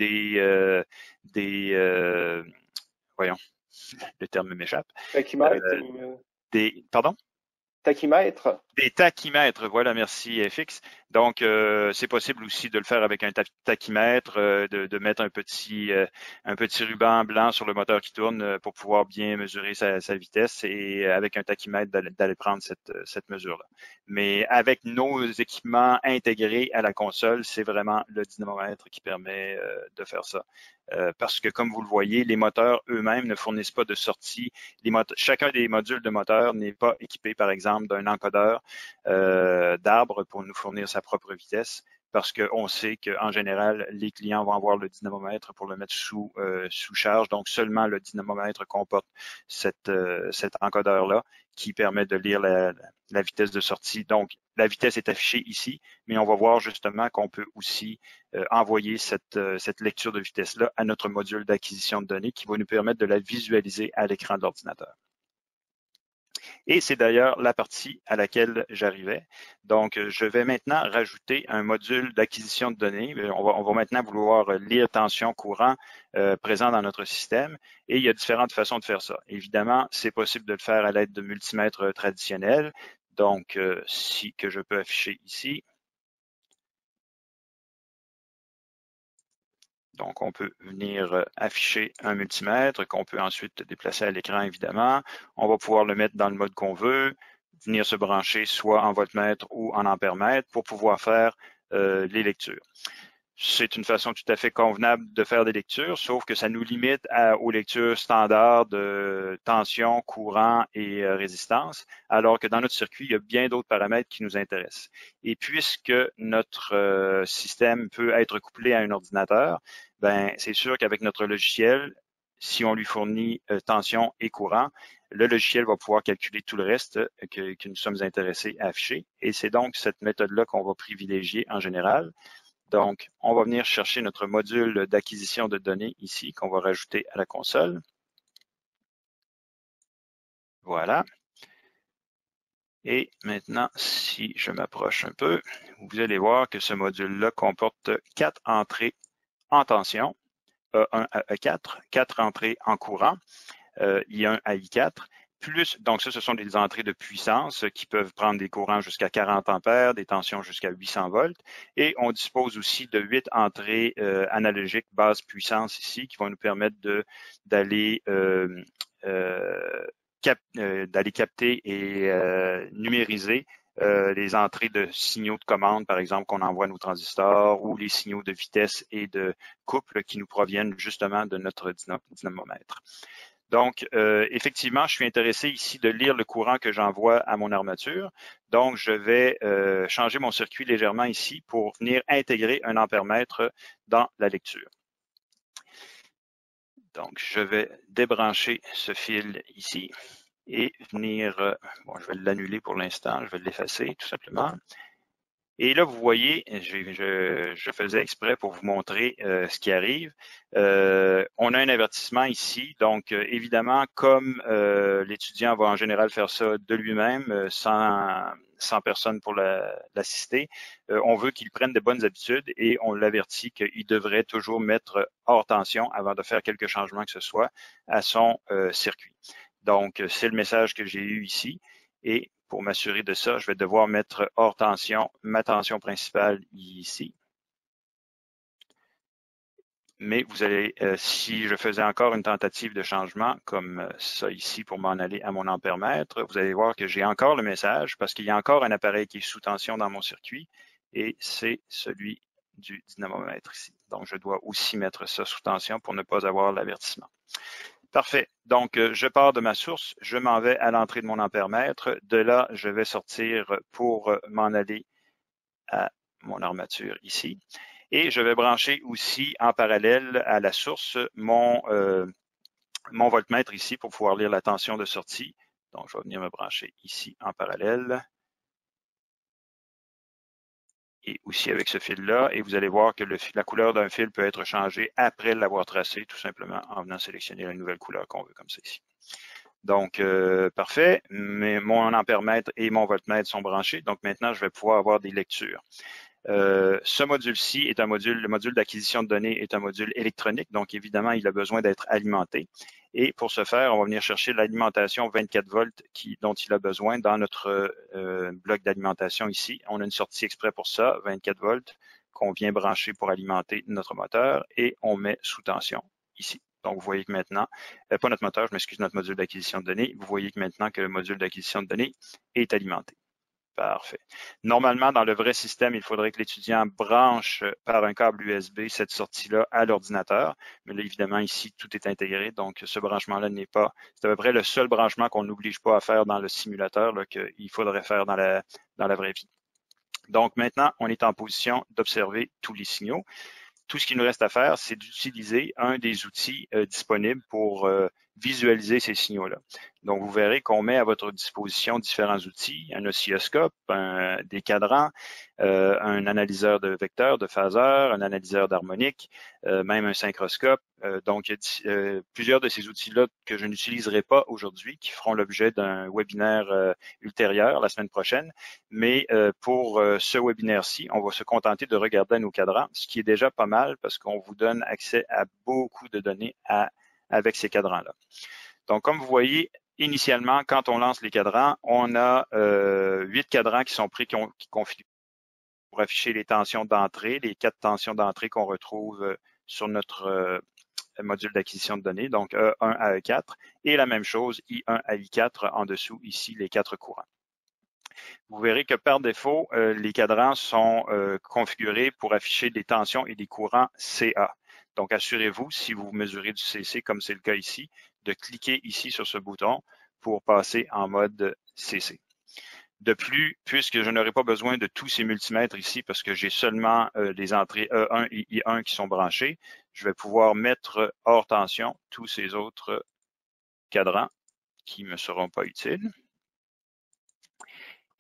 voyons, le terme m'échappe. Tachymètre? Pardon? Tachymètre? Des tachymètres, voilà, merci FX. Donc, c'est possible aussi de le faire avec un tachymètre, de mettre un petit ruban blanc sur le moteur qui tourne pour pouvoir bien mesurer sa vitesse et avec un tachymètre d'aller prendre cette mesure-là. Mais avec nos équipements intégrés à la console, c'est vraiment le dynamomètre qui permet de faire ça. Parce que, comme vous le voyez, les moteurs eux-mêmes ne fournissent pas de sortie. Chacun des modules de moteur n'est pas équipé, par exemple, d'un encodeur d'arbre pour nous fournir sa propre vitesse, parce qu'on sait qu'en général, les clients vont avoir le dynamomètre pour le mettre sous charge. Donc, seulement le dynamomètre comporte cet encodeur-là qui permet de lire la vitesse de sortie. Donc, la vitesse est affichée ici, mais on va voir justement qu'on peut aussi envoyer cette lecture de vitesse-là à notre module d'acquisition de données qui va nous permettre de la visualiser à l'écran de l'ordinateur. Et c'est d'ailleurs la partie à laquelle j'arrivais. Donc, je vais maintenant rajouter un module d'acquisition de données. On va maintenant vouloir lire tension courant présent dans notre système. Et il y a différentes façons de faire ça. Évidemment, c'est possible de le faire à l'aide de multimètres traditionnels. Donc, que je peux afficher ici. Donc, on peut venir afficher un multimètre qu'on peut ensuite déplacer à l'écran, évidemment. On va pouvoir le mettre dans le mode qu'on veut, venir se brancher soit en voltmètre ou en ampèremètre pour pouvoir faire les lectures. c'est une façon tout à fait convenable de faire des lectures, sauf que ça nous limite aux lectures standards de tension, courant et résistance, alors que dans notre circuit, il y a bien d'autres paramètres qui nous intéressent. Et puisque notre système peut être couplé à un ordinateur, ben c'est sûr qu'avec notre logiciel, si on lui fournit tension et courant, le logiciel va pouvoir calculer tout le reste que nous sommes intéressés à afficher. Et c'est donc cette méthode-là qu'on va privilégier en général. Donc, on va venir chercher notre module d'acquisition de données ici, qu'on va rajouter à la console. Voilà. Et maintenant, si je m'approche un peu, vous allez voir que ce module-là comporte 4 entrées en tension, E1 à E4, 4 entrées en courant, I1 à I4, plus, donc ça, ce sont des entrées de puissance qui peuvent prendre des courants jusqu'à 40 ampères, des tensions jusqu'à 800 volts. Et on dispose aussi de 8 entrées analogiques basse puissance ici qui vont nous permettre d'aller capter et numériser les entrées de signaux de commande, par exemple, qu'on envoie à nos transistors ou les signaux de vitesse et de couple qui nous proviennent justement de notre dynamomètre. Donc, effectivement, je suis intéressé ici de lire le courant que j'envoie à mon armature. Donc, je vais changer mon circuit légèrement ici pour venir intégrer un ampèremètre dans la lecture. Donc, je vais débrancher ce fil ici et venir, bon, je vais l'annuler pour l'instant, je vais l'effacer tout simplement. Et là, vous voyez, je faisais exprès pour vous montrer ce qui arrive. On a un avertissement ici. Donc, évidemment, comme l'étudiant va en général faire ça de lui-même, sans personne pour l'assister, on veut qu'il prenne de bonnes habitudes et on l'avertit qu'il devrait toujours mettre hors tension avant de faire quelque changement que ce soit à son circuit. Donc, c'est le message que j'ai eu ici. Et pour m'assurer de ça, je vais devoir mettre hors tension ma tension principale ici. Mais vous allez, si je faisais encore une tentative de changement comme ça ici pour m'en aller à mon ampèremètre, vous allez voir que j'ai encore le message parce qu'il y a encore un appareil qui est sous tension dans mon circuit et c'est celui du dynamomètre ici. Donc, je dois aussi mettre ça sous tension pour ne pas avoir l'avertissement. Parfait. Donc, je pars de ma source, je m'en vais à l'entrée de mon ampèremètre. De là, je vais sortir pour m'en aller à mon armature ici. Et je vais brancher aussi en parallèle à la source mon voltmètre ici pour pouvoir lire la tension de sortie. Donc, je vais venir me brancher ici en parallèle. Et aussi avec ce fil-là, et vous allez voir que la couleur d'un fil peut être changée après l'avoir tracé, tout simplement en venant sélectionner la nouvelle couleur qu'on veut, comme ça ici. Donc, parfait, mais mon ampèremètre et mon voltmètre sont branchés, donc maintenant, je vais pouvoir avoir des lectures. Ce module-ci est le module d'acquisition de données est un module électronique, donc évidemment, il a besoin d'être alimenté. Et pour ce faire, on va venir chercher l'alimentation 24 volts dont il a besoin dans notre bloc d'alimentation ici. On a une sortie exprès pour ça, 24 volts, qu'on vient brancher pour alimenter notre moteur et on met sous tension ici. Donc, vous voyez que maintenant, pas notre moteur, je m'excuse, notre module d'acquisition de données, vous voyez que maintenant que le module d'acquisition de données est alimenté. Parfait. Normalement, dans le vrai système, il faudrait que l'étudiant branche par un câble USB cette sortie-là à l'ordinateur. Mais là, évidemment, ici, tout est intégré. Donc, ce branchement-là n'est pas... C'est à peu près le seul branchement qu'on n'oblige pas à faire dans le simulateur qu'il faudrait faire dans la vraie vie. Donc, maintenant, on est en position d'observer tous les signaux. Tout ce qu'il nous reste à faire, c'est d'utiliser un des outils disponibles pour visualiser ces signaux-là. Donc, vous verrez qu'on met à votre disposition différents outils, un oscilloscope, des cadrans, un analyseur de vecteurs, de phaseurs, un analyseur d'harmonique, même un synchroscope. Donc, il y a plusieurs de ces outils-là que je n'utiliserai pas aujourd'hui, qui feront l'objet d'un webinaire ultérieur la semaine prochaine. Mais pour ce webinaire-ci, on va se contenter de regarder nos cadrans, ce qui est déjà pas mal parce qu'on vous donne accès à beaucoup de données avec ces cadrans-là. Donc, comme vous voyez, initialement, quand on lance les cadrans, on a 8 cadrans qui sont pris, qui configurent pour afficher les tensions d'entrée, les 4 tensions d'entrée qu'on retrouve sur notre module d'acquisition de données, donc E1 à E4, et la même chose, I1 à I4 en dessous, ici, les 4 courants. vous verrez que par défaut, les cadrans sont configurés pour afficher des tensions et des courants CA. Donc, assurez-vous, si vous mesurez du CC, comme c'est le cas ici, de cliquer ici sur ce bouton pour passer en mode CC. De plus, puisque je n'aurai pas besoin de tous ces multimètres ici parce que j'ai seulement les entrées E1 et I1 qui sont branchées, je vais pouvoir mettre hors tension tous ces autres cadrans qui ne me seront pas utiles.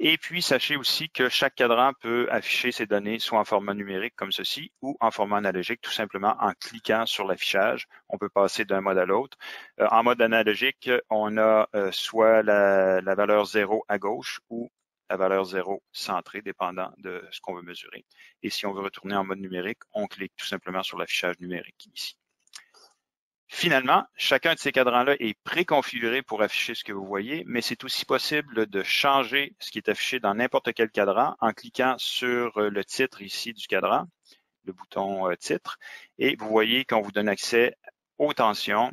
Et puis, sachez aussi que chaque cadran peut afficher ses données soit en format numérique comme ceci ou en format analogique, tout simplement en cliquant sur l'affichage. On peut passer d'un mode à l'autre. En mode analogique, on a soit la valeur 0 à gauche ou la valeur 0 centrée, dépendant de ce qu'on veut mesurer. Et si on veut retourner en mode numérique, on clique tout simplement sur l'affichage numérique ici. Finalement, chacun de ces cadrans-là est préconfiguré pour afficher ce que vous voyez, mais c'est aussi possible de changer ce qui est affiché dans n'importe quel cadran en cliquant sur le titre ici du cadran, le bouton titre, et vous voyez qu'on vous donne accès aux tensions,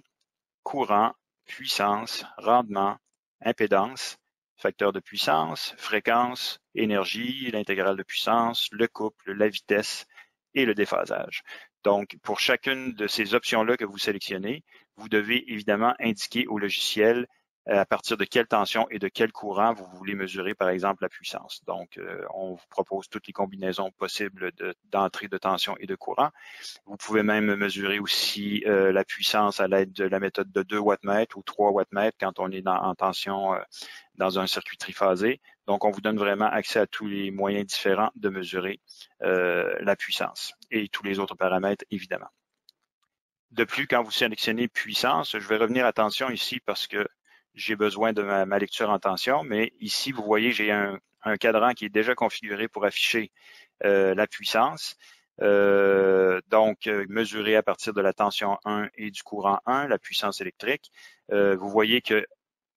courant, puissance, rendement, impédance, facteur de puissance, fréquence, énergie, l'intégrale de puissance, le couple, la vitesse et le déphasage. Donc, pour chacune de ces options-là que vous sélectionnez, vous devez évidemment indiquer au logiciel à partir de quelle tension et de quel courant vous voulez mesurer, par exemple, la puissance. Donc, on vous propose toutes les combinaisons possibles d'entrée de tension et de courant. Vous pouvez même mesurer aussi la puissance à l'aide de la méthode de 2 wattmètres ou 3 wattmètres quand on est en tension dans un circuit triphasé. Donc, on vous donne vraiment accès à tous les moyens différents de mesurer la puissance et tous les autres paramètres, évidemment. De plus, quand vous sélectionnez puissance, je vais revenir à tension ici parce que j'ai besoin de ma lecture en tension, mais ici, vous voyez, j'ai un cadran qui est déjà configuré pour afficher la puissance. Donc, mesurer à partir de la tension 1 et du courant 1, la puissance électrique. Vous voyez que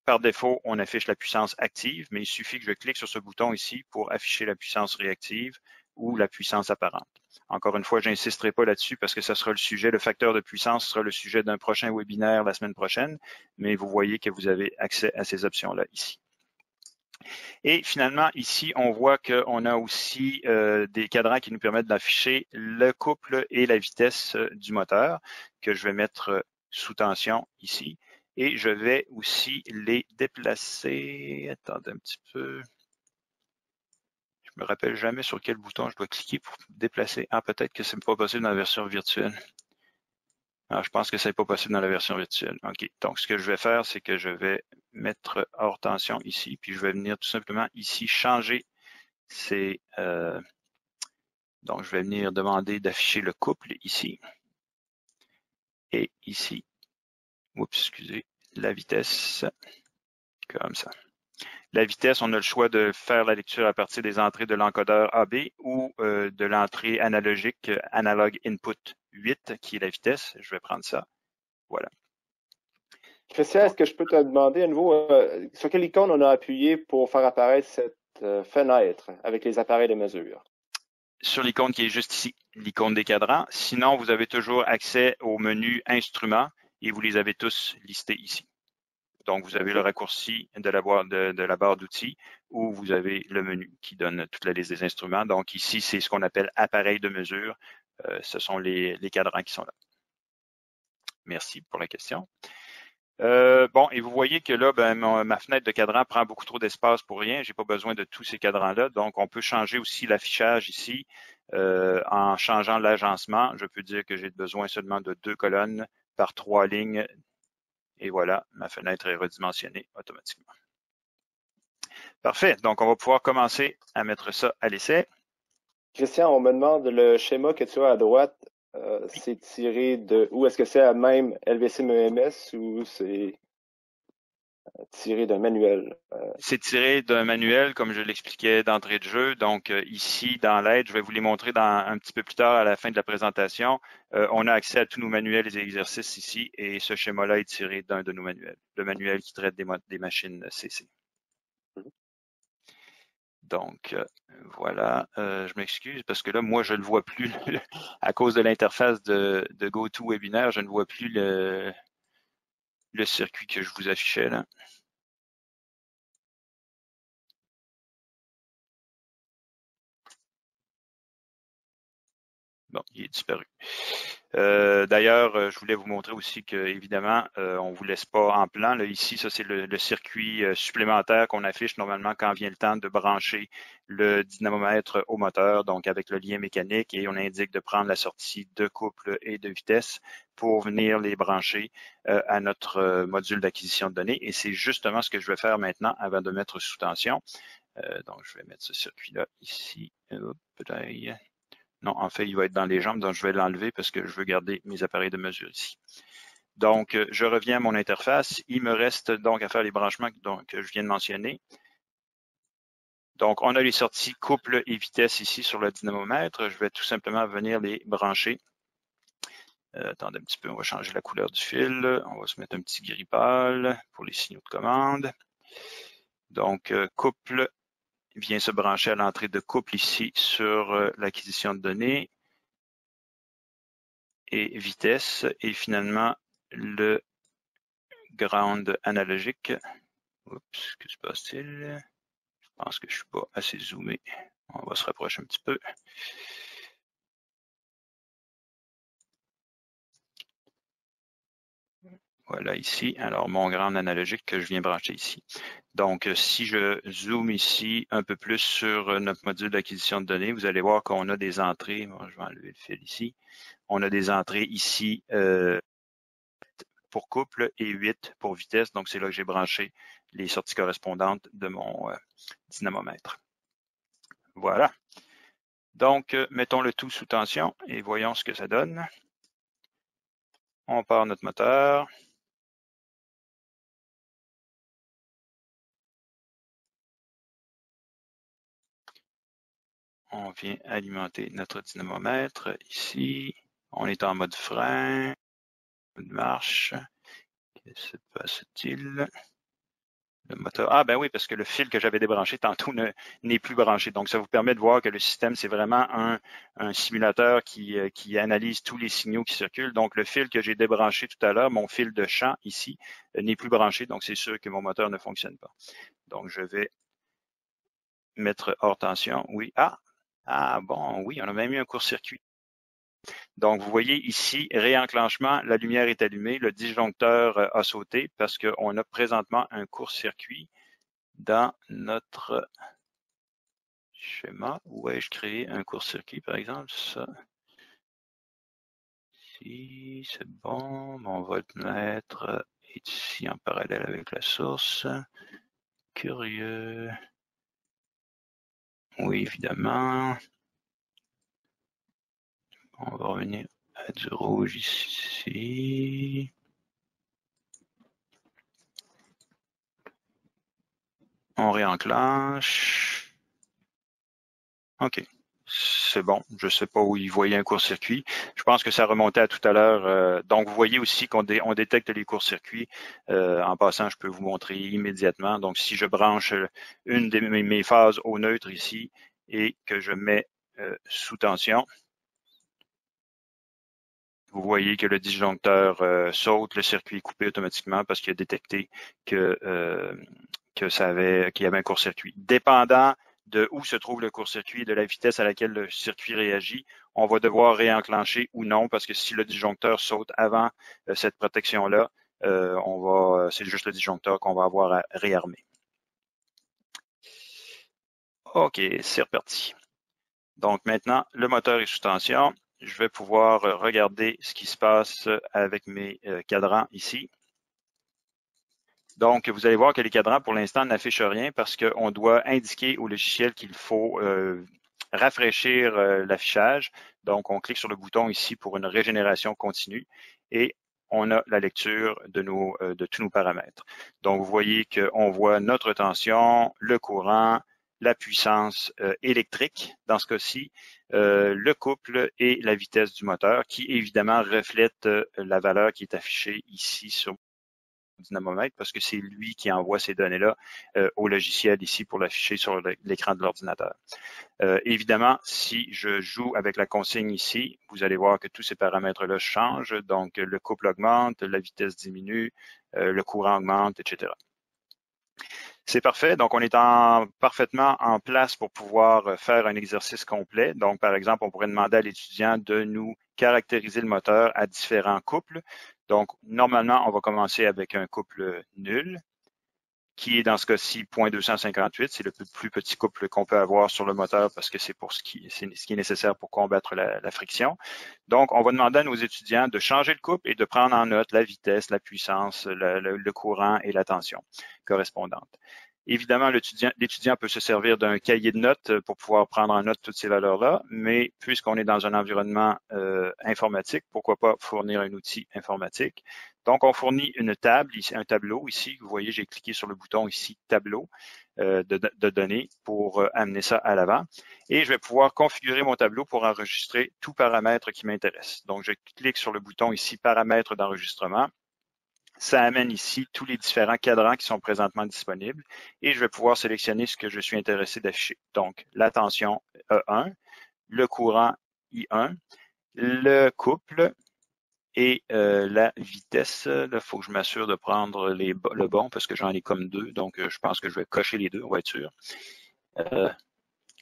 par défaut, on affiche la puissance active, mais il suffit que je clique sur ce bouton ici pour afficher la puissance réactive ou la puissance apparente. Encore une fois, je n'insisterai pas là-dessus parce que ça sera le sujet, le facteur de puissance sera le sujet d'un prochain webinaire la semaine prochaine, mais vous voyez que vous avez accès à ces options-là ici. Et finalement, ici, on voit qu'on a aussi des cadrans qui nous permettent d'afficher le couple et la vitesse du moteur que je vais mettre sous tension ici. Et je vais aussi les déplacer. Attendez un petit peu. Je me rappelle jamais sur quel bouton je dois cliquer pour déplacer. Ah, peut-être que c'est pas possible dans la version virtuelle. Alors, je pense que c'est pas possible dans la version virtuelle. OK. Donc, ce que je vais faire, c'est que je vais mettre hors tension ici, puis je vais venir tout simplement ici changer ces... donc, je vais venir demander d'afficher le couple ici. Et ici, oups, excusez, la vitesse, comme ça. La vitesse, on a le choix de faire la lecture à partir des entrées de l'encodeur AB ou de l'entrée analogique Analog Input 8, qui est la vitesse. Je vais prendre ça. Voilà. Christian, est-ce que je peux te demander à nouveau sur quelle icône on a appuyé pour faire apparaître cette fenêtre avec les appareils de mesure? Sur l'icône qui est juste ici, l'icône des cadrans. Sinon, vous avez toujours accès au menu Instruments et vous les avez tous listés ici. Donc, vous avez le raccourci de la barre d'outils où vous avez le menu qui donne toute la liste des instruments. Donc, ici, c'est ce qu'on appelle appareil de mesure. Ce sont les cadrans qui sont là. Merci pour la question. Bon, et vous voyez que là, ma fenêtre de cadran prend beaucoup trop d'espace pour rien. J'ai pas besoin de tous ces cadrans-là. Donc, on peut changer aussi l'affichage ici en changeant l'agencement. Je peux dire que j'ai besoin seulement de 2 colonnes par 3 lignes. Et voilà, ma fenêtre est redimensionnée automatiquement. Parfait. Donc, on va pouvoir commencer à mettre ça à l'essai. Christian, on me demande le schéma que tu as à droite. C'est tiré de où? Est-ce que c'est à même LVC-MEMS ou c'est tiré d'un manuel? C'est tiré d'un manuel, comme je l'expliquais d'entrée de jeu. Donc, ici, dans l'aide, je vais vous les montrer un petit peu plus tard à la fin de la présentation. On a accès à tous nos manuels et exercices ici, et ce schéma-là est tiré d'un de nos manuels, le manuel qui traite des machines CC. Donc, voilà, je m'excuse parce que là, moi, je ne le vois plus à cause de l'interface de GoToWebinar, je ne vois plus le circuit que je vous affichais là. Bon, il est disparu. D'ailleurs, je voulais vous montrer aussi que, évidemment, on vous laisse pas en plan. Là, ici, ça c'est le circuit supplémentaire qu'on affiche normalement quand vient le temps de brancher le dynamomètre au moteur, donc avec le lien mécanique, et on indique de prendre la sortie de couple et de vitesse pour venir les brancher à notre module d'acquisition de données. Et c'est justement ce que je vais faire maintenant avant de mettre sous tension. Donc, je vais mettre ce circuit-là ici. Non, en fait, il va être dans les jambes, donc je vais l'enlever parce que je veux garder mes appareils de mesure ici. Donc, je reviens à mon interface. Il me reste donc à faire les branchements que je viens de mentionner. Donc, on a les sorties couple et vitesse ici sur le dynamomètre. Je vais tout simplement venir les brancher. Attendez un petit peu, on va changer la couleur du fil. On va se mettre un petit gris pâle pour les signaux de commande. Donc, couple vient se brancher à l'entrée de couple ici sur l'acquisition de données et vitesse, et finalement le ground analogique. Oups, que se passe-t-il? Je pense que je suis pas assez zoomé. On va se rapprocher un petit peu. Voilà ici. Alors, mon ground analogique que je viens brancher ici. Donc, si je zoome ici un peu plus sur notre module d'acquisition de données, vous allez voir qu'on a des entrées. Bon, je vais enlever le fil ici. On a des entrées ici pour couple et 8 pour vitesse. Donc, c'est là que j'ai branché les sorties correspondantes de mon dynamomètre. Voilà. Donc, mettons le tout sous tension et voyons ce que ça donne. On part notre moteur. On vient alimenter notre dynamomètre ici. On est en mode frein, mode marche. Que se passe-t-il? Le moteur. Ah ben oui, parce que le fil que j'avais débranché tantôt n'est plus branché. Donc, ça vous permet de voir que le système, c'est vraiment un simulateur qui analyse tous les signaux qui circulent. Donc, le fil que j'ai débranché tout à l'heure, mon fil de champ ici, n'est plus branché. Donc, c'est sûr que mon moteur ne fonctionne pas. Donc, je vais mettre hors tension. Oui. Ah bon, oui, on a même eu un court-circuit. Donc, vous voyez ici, réenclenchement, la lumière est allumée, le disjoncteur a sauté parce qu'on a présentement un court-circuit dans notre schéma. Où ai-je créé un court-circuit, par exemple? Ça. Ici, c'est bon. Mon voltmètre est ici en parallèle avec la source. Curieux. Oui, évidemment. On va revenir à du rouge ici. On réenclenche. OK. C'est bon. Je ne sais pas où il voyait un court-circuit. Je pense que ça remontait à tout à l'heure. Donc, vous voyez aussi qu'on détecte les courts-circuits. En passant, je peux vous montrer immédiatement. Donc, si je branche une de mes phases au neutre ici et que je mets sous tension, vous voyez que le disjoncteur saute, le circuit est coupé automatiquement parce qu'il a détecté qu'il y avait un court-circuit. Dépendant de où se trouve le court-circuit et de la vitesse à laquelle le circuit réagit, on va devoir réenclencher ou non, parce que si le disjoncteur saute avant cette protection-là, c'est juste le disjoncteur qu'on va avoir à réarmer. OK, c'est reparti. Donc maintenant, le moteur est sous tension. Je vais pouvoir regarder ce qui se passe avec mes cadrans ici. Donc, vous allez voir que les cadrans, pour l'instant, n'affichent rien parce qu'on doit indiquer au logiciel qu'il faut rafraîchir l'affichage. Donc, on clique sur le bouton ici pour une régénération continue et on a la lecture de tous nos paramètres. Donc, vous voyez qu'on voit notre tension, le courant, la puissance électrique dans ce cas-ci, le couple et la vitesse du moteur qui, évidemment, reflète la valeur qui est affichée ici sur dynamomètre parce que c'est lui qui envoie ces données-là au logiciel ici pour l'afficher sur l'écran de l'ordinateur. Évidemment, si je joue avec la consigne ici, vous allez voir que tous ces paramètres-là changent. Donc, le couple augmente, la vitesse diminue, le courant augmente, etc. C'est parfait. Donc, on est parfaitement en place pour pouvoir faire un exercice complet. Donc, par exemple, on pourrait demander à l'étudiant de nous caractériser le moteur à différents couples. Donc, normalement, on va commencer avec un couple nul, qui est dans ce cas-ci 0.258. C'est le plus petit couple qu'on peut avoir sur le moteur parce que c'est pour ce qui est nécessaire pour combattre la friction. Donc, on va demander à nos étudiants de changer le couple et de prendre en note la vitesse, la puissance, le courant et la tension correspondante. Évidemment, l'étudiant peut se servir d'un cahier de notes pour pouvoir prendre en note toutes ces valeurs-là, mais puisqu'on est dans un environnement informatique, pourquoi pas fournir un outil informatique? Donc, on fournit une table, ici, un tableau ici. Vous voyez, j'ai cliqué sur le bouton ici, tableau de données pour amener ça à l'avant. Et je vais pouvoir configurer mon tableau pour enregistrer tout paramètre qui m'intéresse. Donc, je clique sur le bouton ici, paramètres d'enregistrement. Ça amène ici tous les différents cadrans qui sont présentement disponibles et je vais pouvoir sélectionner ce que je suis intéressé d'afficher. Donc, la tension E1, le courant I1, le couple et la vitesse. Là, il faut que je m'assure de prendre le bon parce que j'en ai comme deux. Donc, je pense que je vais cocher les deux, on va être sûr.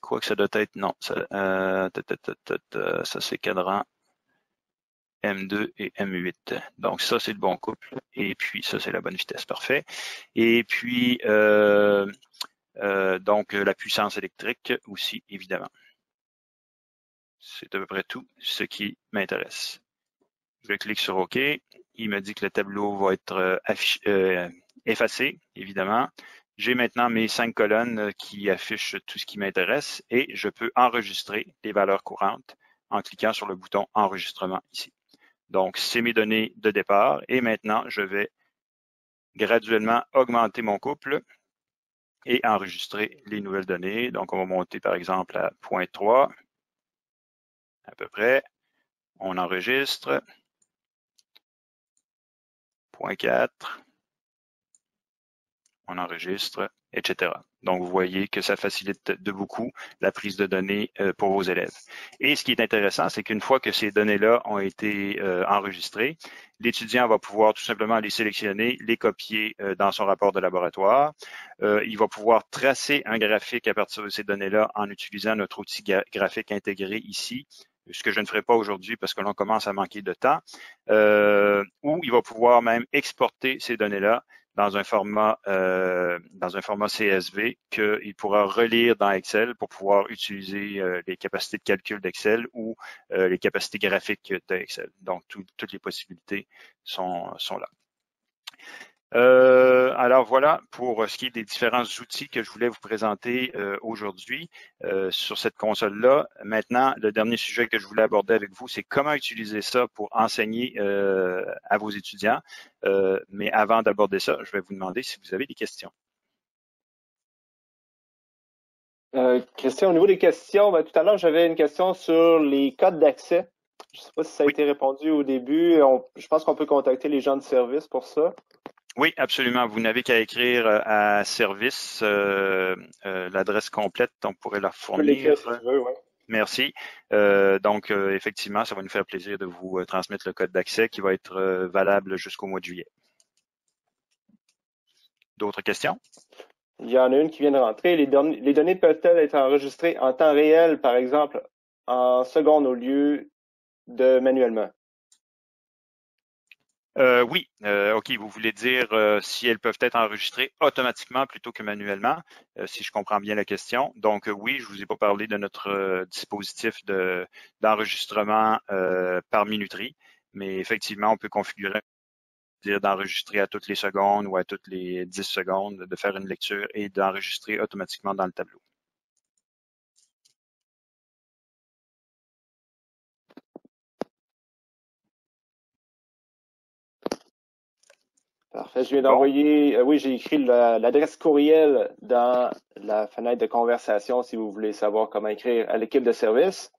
Quoi que ça doit être, non. Ça c'est cadran M2 et M8. Donc, ça, c'est le bon couple. Et puis, ça, c'est la bonne vitesse. Parfait. Et puis, donc, la puissance électrique aussi, évidemment. C'est à peu près tout ce qui m'intéresse. Je clique sur OK. Il me dit que le tableau va être effacé, évidemment. J'ai maintenant mes 5 colonnes qui affichent tout ce qui m'intéresse et je peux enregistrer les valeurs courantes en cliquant sur le bouton enregistrement ici. Donc, c'est mes données de départ et maintenant, je vais graduellement augmenter mon couple et enregistrer les nouvelles données. Donc, on va monter par exemple à 0.3 à peu près. On enregistre. 0.4. On enregistre, etc. Donc, vous voyez que ça facilite de beaucoup la prise de données pour vos élèves. Et ce qui est intéressant, c'est qu'une fois que ces données-là ont été enregistrées, l'étudiant va pouvoir tout simplement les sélectionner, les copier dans son rapport de laboratoire. Il va pouvoir tracer un graphique à partir de ces données-là en utilisant notre outil graphique intégré ici, ce que je ne ferai pas aujourd'hui parce que l'on commence à manquer de temps, ou il va pouvoir même exporter ces données-là dans un format CSV qu'il pourra relire dans Excel pour pouvoir utiliser les capacités de calcul d'Excel ou les capacités graphiques d'Excel. Donc, toutes les possibilités sont là. Alors voilà pour ce qui est des différents outils que je voulais vous présenter aujourd'hui sur cette console-là. Maintenant, le dernier sujet que je voulais aborder avec vous, c'est comment utiliser ça pour enseigner à vos étudiants. Mais avant d'aborder ça, je vais vous demander si vous avez des questions. Christian, au niveau des questions, tout à l'heure, j'avais une question sur les codes d'accès. Je ne sais pas si ça a été répondu au début. Je pense qu'on peut contacter les gens de service pour ça. Oui, absolument. Vous n'avez qu'à écrire à service l'adresse complète. On pourrait la fournir. Si tu veux, ouais. Merci. Donc, effectivement, ça va nous faire plaisir de vous transmettre le code d'accès qui va être valable jusqu'au mois de juillet. D'autres questions? Il y en a une qui vient de rentrer. Les données peuvent-elles être enregistrées en temps réel, par exemple, en secondes au lieu de manuellement? Oui, OK, vous voulez dire si elles peuvent être enregistrées automatiquement plutôt que manuellement, si je comprends bien la question. Donc oui, je vous ai pas parlé de notre dispositif d'enregistrement par minuterie, mais effectivement, on peut configurer d'enregistrer à toutes les secondes ou à toutes les 10 secondes, de faire une lecture et d'enregistrer automatiquement dans le tableau. Parfait. Je viens d'envoyer, oui, j'ai écrit l'adresse courriel dans la fenêtre de conversation si vous voulez savoir comment écrire à l'équipe de service.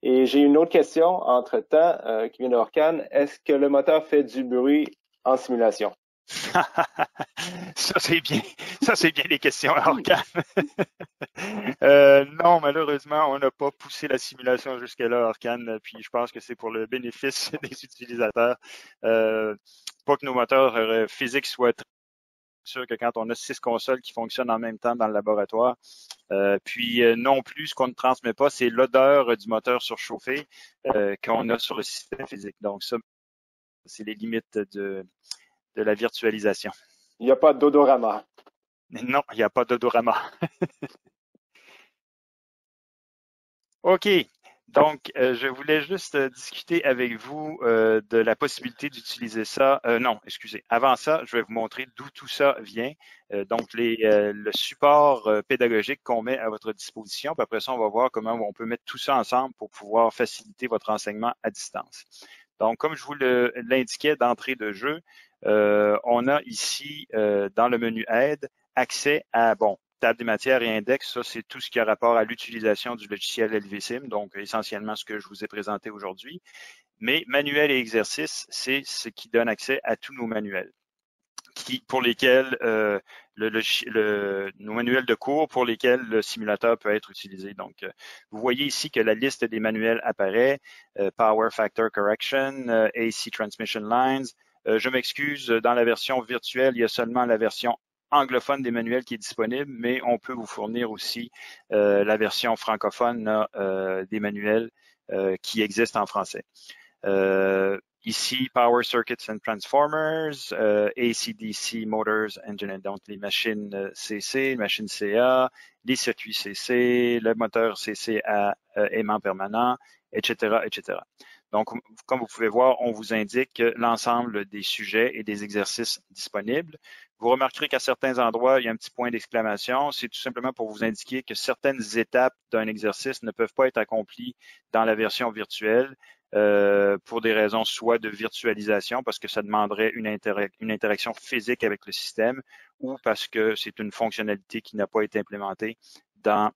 Et j'ai une autre question entre-temps qui vient de Orkan. Est-ce que le moteur fait du bruit en simulation? Ça, c'est bien. Ça, c'est bien les questions à Orkan. Non, malheureusement, on n'a pas poussé la simulation jusque-là, Orkan. Puis je pense que c'est pour le bénéfice des utilisateurs. Pas que nos moteurs physiques soient sûr que quand on a 6 consoles qui fonctionnent en même temps dans le laboratoire, non plus, ce qu'on ne transmet pas, c'est l'odeur du moteur surchauffé qu'on a sur le système physique. Donc ça, c'est les limites de la virtualisation. Il n'y a pas d'odorama. Non, il n'y a pas d'odorama. OK. Donc, je voulais juste discuter avec vous de la possibilité d'utiliser ça. Non, excusez. Avant ça, je vais vous montrer d'où tout ça vient. Donc, le support pédagogique qu'on met à votre disposition. Puis après ça, on va voir comment on peut mettre tout ça ensemble pour pouvoir faciliter votre enseignement à distance. Donc, comme je vous l'indiquais d'entrée de jeu, on a ici, dans le menu Aide, accès à, table des matières et index, ça, c'est tout ce qui a rapport à l'utilisation du logiciel LVSIM, donc essentiellement ce que je vous ai présenté aujourd'hui. Mais manuel et exercice, c'est ce qui donne accès à tous nos manuels, pour lesquels nos manuels de cours pour lesquels le simulateur peut être utilisé. Donc, vous voyez ici que la liste des manuels apparaît, Power Factor Correction, AC Transmission Lines. Je m'excuse, dans la version virtuelle, il y a seulement la version anglophone des manuels qui est disponible, mais on peut vous fournir aussi la version francophone des manuels qui existent en français. Ici, Power Circuits and Transformers, AC/DC Motors Engine, donc les machines CC, les machines CA, les circuits CC, le moteur CC à aimant permanent, etc., etc. Donc, comme vous pouvez voir, on vous indique l'ensemble des sujets et des exercices disponibles. Vous remarquerez qu'à certains endroits, il y a un petit point d'exclamation. C'est tout simplement pour vous indiquer que certaines étapes d'un exercice ne peuvent pas être accomplies dans la version virtuelle pour des raisons soit de virtualisation, parce que ça demanderait une interaction physique avec le système, ou parce que c'est une fonctionnalité qui n'a pas été implémentée dans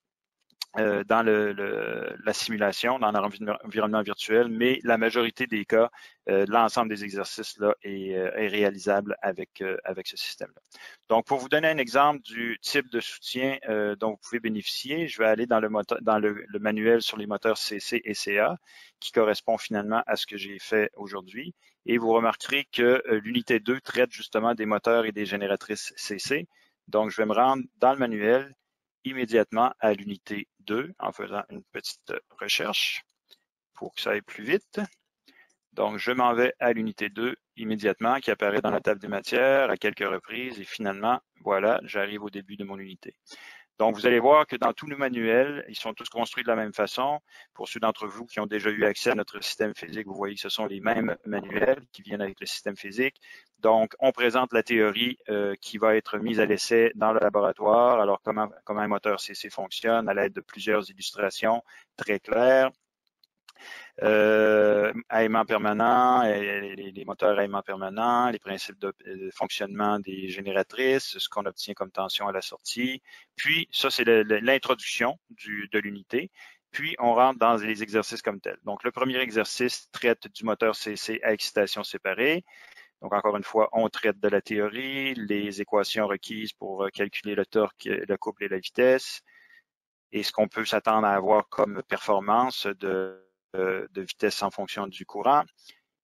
la simulation, dans l'environnement virtuel, mais la majorité des cas, l'ensemble des exercices là est réalisable avec ce système-là. Donc, pour vous donner un exemple du type de soutien dont vous pouvez bénéficier, je vais aller dans le manuel sur les moteurs CC et CA, qui correspond finalement à ce que j'ai fait aujourd'hui. Et vous remarquerez que l'unité 2 traite justement des moteurs et des génératrices CC. Donc, je vais me rendre dans le manuel immédiatement à l'unité 2 en faisant une petite recherche pour que ça aille plus vite. Donc, je m'en vais à l'unité 2 immédiatement qui apparaît dans la table des matières à quelques reprises et finalement, voilà, j'arrive au début de mon unité. Donc, vous allez voir que dans tous nos manuels, ils sont tous construits de la même façon. Pour ceux d'entre vous qui ont déjà eu accès à notre système physique, vous voyez que ce sont les mêmes manuels qui viennent avec le système physique. Donc, on présente la théorie qui va être mise à l'essai dans le laboratoire. Alors, comment un moteur CC fonctionne à l'aide de plusieurs illustrations très claires. Aimant permanent, les moteurs à aimant permanent, les principes de fonctionnement des génératrices, ce qu'on obtient comme tension à la sortie. Puis, ça, c'est l'introduction de l'unité. Puis, on rentre dans les exercices comme tels. Donc, le premier exercice traite du moteur CC à excitation séparée. Donc, encore une fois, on traite de la théorie, les équations requises pour calculer le torque, le couple et la vitesse, et ce qu'on peut s'attendre à avoir comme performance de vitesse en fonction du courant.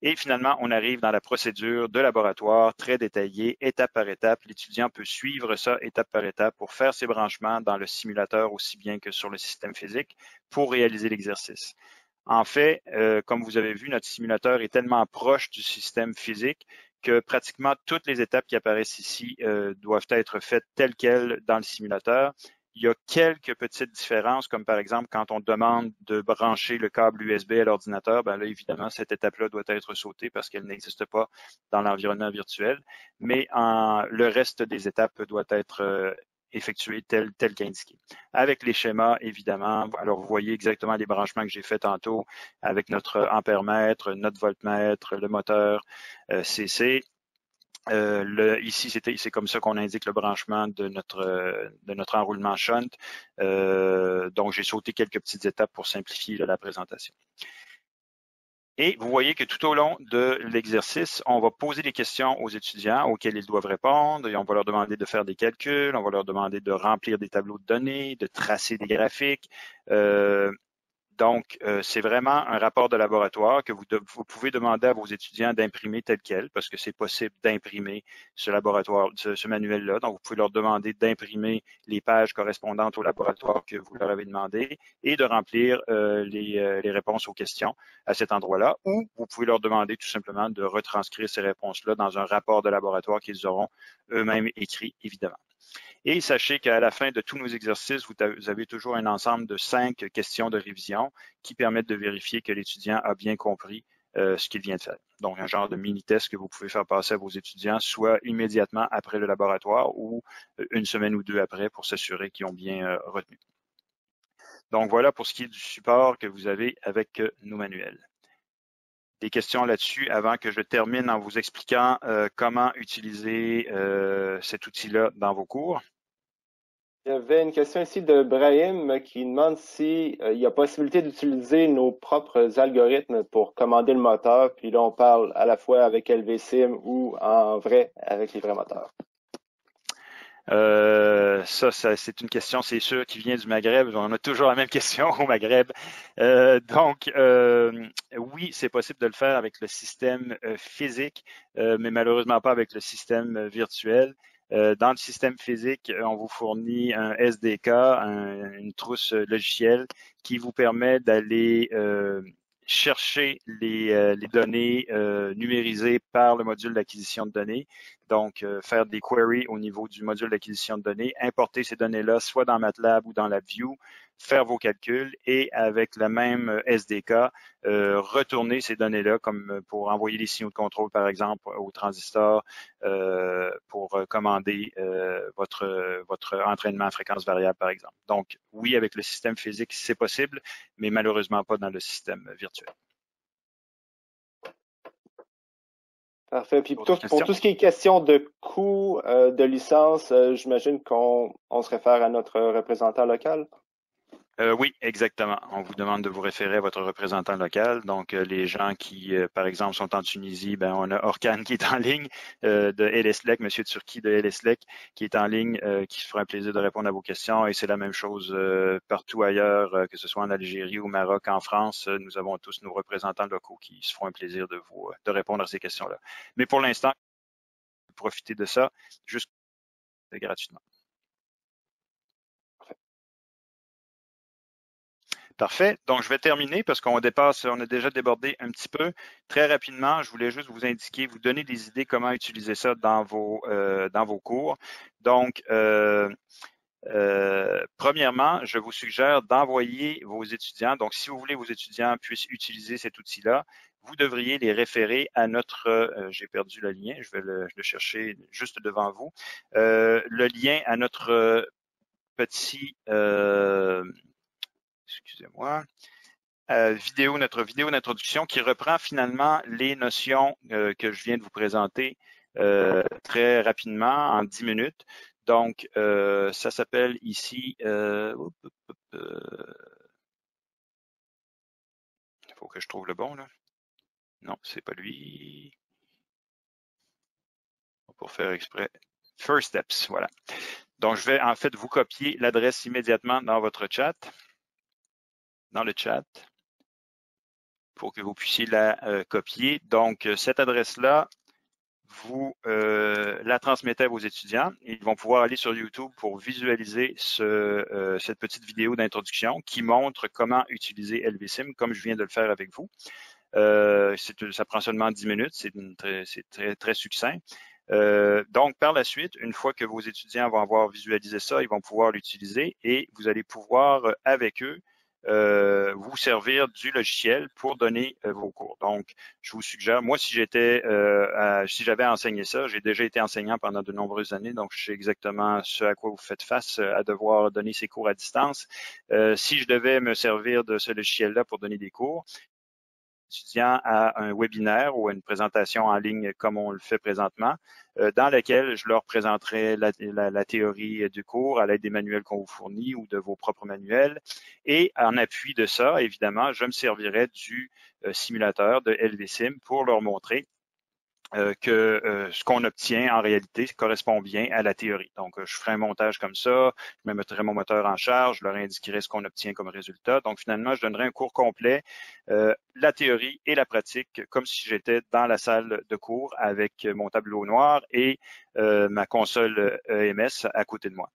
Et finalement, on arrive dans la procédure de laboratoire très détaillée, étape par étape. L'étudiant peut suivre ça étape par étape pour faire ses branchements dans le simulateur aussi bien que sur le système physique pour réaliser l'exercice. En fait, comme vous avez vu, notre simulateur est tellement proche du système physique que pratiquement toutes les étapes qui apparaissent ici doivent être faites telles quelles dans le simulateur. Il y a quelques petites différences, comme par exemple quand on demande de brancher le câble USB à l'ordinateur, ben là, évidemment, cette étape-là doit être sautée parce qu'elle n'existe pas dans l'environnement virtuel. Mais le reste des étapes doit être effectué tel qu'indiqué. Avec les schémas, évidemment, alors vous voyez exactement les branchements que j'ai fait tantôt avec notre ampèremètre, notre voltmètre, le moteur CC. Ici, c'est comme ça qu'on indique le branchement de notre enroulement shunt. Donc, j'ai sauté quelques petites étapes pour simplifier la présentation. Et vous voyez que tout au long de l'exercice, on va poser des questions aux étudiants auxquelles ils doivent répondre et on va leur demander de faire des calculs, on va leur demander de remplir des tableaux de données, de tracer des graphiques, Donc, c'est vraiment un rapport de laboratoire que vous pouvez demander à vos étudiants d'imprimer tel quel, parce que c'est possible d'imprimer ce laboratoire, ce manuel-là. Donc, vous pouvez leur demander d'imprimer les pages correspondantes au laboratoire que vous leur avez demandé et de remplir les réponses aux questions à cet endroit-là. Ou vous pouvez leur demander tout simplement de retranscrire ces réponses-là dans un rapport de laboratoire qu'ils auront eux-mêmes écrit, évidemment. Et sachez qu'à la fin de tous nos exercices, vous avez toujours un ensemble de 5 questions de révision qui permettent de vérifier que l'étudiant a bien compris ce qu'il vient de faire. Donc, un genre de mini-test que vous pouvez faire passer à vos étudiants, soit immédiatement après le laboratoire ou une semaine ou deux après pour s'assurer qu'ils ont bien retenu. Donc, voilà pour ce qui est du support que vous avez avec nos manuels. Des questions là-dessus avant que je termine en vous expliquant comment utiliser cet outil-là dans vos cours. Il y avait une question ici de Brahim qui demande si il y a possibilité d'utiliser nos propres algorithmes pour commander le moteur. Puis là, on parle à la fois avec LVSIM ou en vrai avec les vrais moteurs. Ça, c'est une question, c'est sûr, qui vient du Maghreb. On a toujours la même question au Maghreb. Oui, c'est possible de le faire avec le système physique, mais malheureusement pas avec le système virtuel. Dans le système physique, on vous fournit un SDK, une trousse logicielle qui vous permet d'aller chercher les données numérisées par le module d'acquisition de données. Donc, faire des queries au niveau du module d'acquisition de données, importer ces données-là soit dans MATLAB ou dans LabVIEW, faire vos calculs et avec le même SDK, retourner ces données-là comme pour envoyer les signaux de contrôle, par exemple, au transistor pour commander votre entraînement à fréquence variable, par exemple. Donc, oui, avec le système physique, c'est possible, mais malheureusement pas dans le système virtuel. Parfait. Puis pour tout ce qui est question de coût de licence, j'imagine qu'on se réfère à notre représentant local. Oui, exactement. On vous demande de vous référer à votre représentant local. Donc, les gens qui, par exemple, sont en Tunisie, ben, on a Orkan qui est en ligne de LSLEC, Monsieur Turki de LSLEC, qui est en ligne, qui se fera un plaisir de répondre à vos questions. Et c'est la même chose partout ailleurs, que ce soit en Algérie, au Maroc, en France. Nous avons tous nos représentants locaux qui se feront un plaisir de répondre à ces questions-là. Mais pour l'instant, profitez de ça juste gratuitement. Parfait. Donc, je vais terminer parce on a déjà débordé un petit peu. Très rapidement, je voulais juste vous indiquer, vous donner des idées comment utiliser ça dans vos cours. Donc, premièrement, je vous suggère d'envoyer vos étudiants. Donc, si vous voulez que vos étudiants puissent utiliser cet outil-là, vous devriez les référer à notre, j'ai perdu le lien, je vais le chercher juste devant vous, le lien à notre petit excusez-moi, notre vidéo d'introduction qui reprend finalement les notions que je viens de vous présenter très rapidement en 10 minutes. Donc, ça s'appelle ici, il faut que je trouve le bon, là. Non, c'est pas lui. Pour faire exprès. First Steps, voilà. Donc, je vais en fait vous copier l'adresse immédiatement dans votre chat, dans le chat, pour que vous puissiez la copier. Donc, cette adresse-là, vous la transmettez à vos étudiants. Ils vont pouvoir aller sur YouTube pour visualiser cette petite vidéo d'introduction qui montre comment utiliser LVSIM, comme je viens de le faire avec vous. Ça prend seulement 10 minutes, c'est très, très succinct. Donc, par la suite, une fois que vos étudiants vont avoir visualisé ça, ils vont pouvoir l'utiliser et vous allez pouvoir, avec eux, vous servir du logiciel pour donner vos cours. Donc, je vous suggère, moi, si j'avais enseigné ça, j'ai déjà été enseignant pendant de nombreuses années, donc je sais exactement ce à quoi vous faites face à devoir donner ces cours à distance. Si je devais me servir de ce logiciel-là pour donner des cours, étudiants à un webinaire ou à une présentation en ligne comme on le fait présentement, dans laquelle je leur présenterai la théorie du cours à l'aide des manuels qu'on vous fournit ou de vos propres manuels. Et en appui de ça, évidemment, je me servirai du simulateur de LVSIM pour leur montrer que ce qu'on obtient en réalité correspond bien à la théorie. Donc, je ferai un montage comme ça, je me mettrai mon moteur en charge, je leur indiquerai ce qu'on obtient comme résultat. Donc, finalement, je donnerai un cours complet, la théorie et la pratique, comme si j'étais dans la salle de cours avec mon tableau noir et ma console EMS à côté de moi.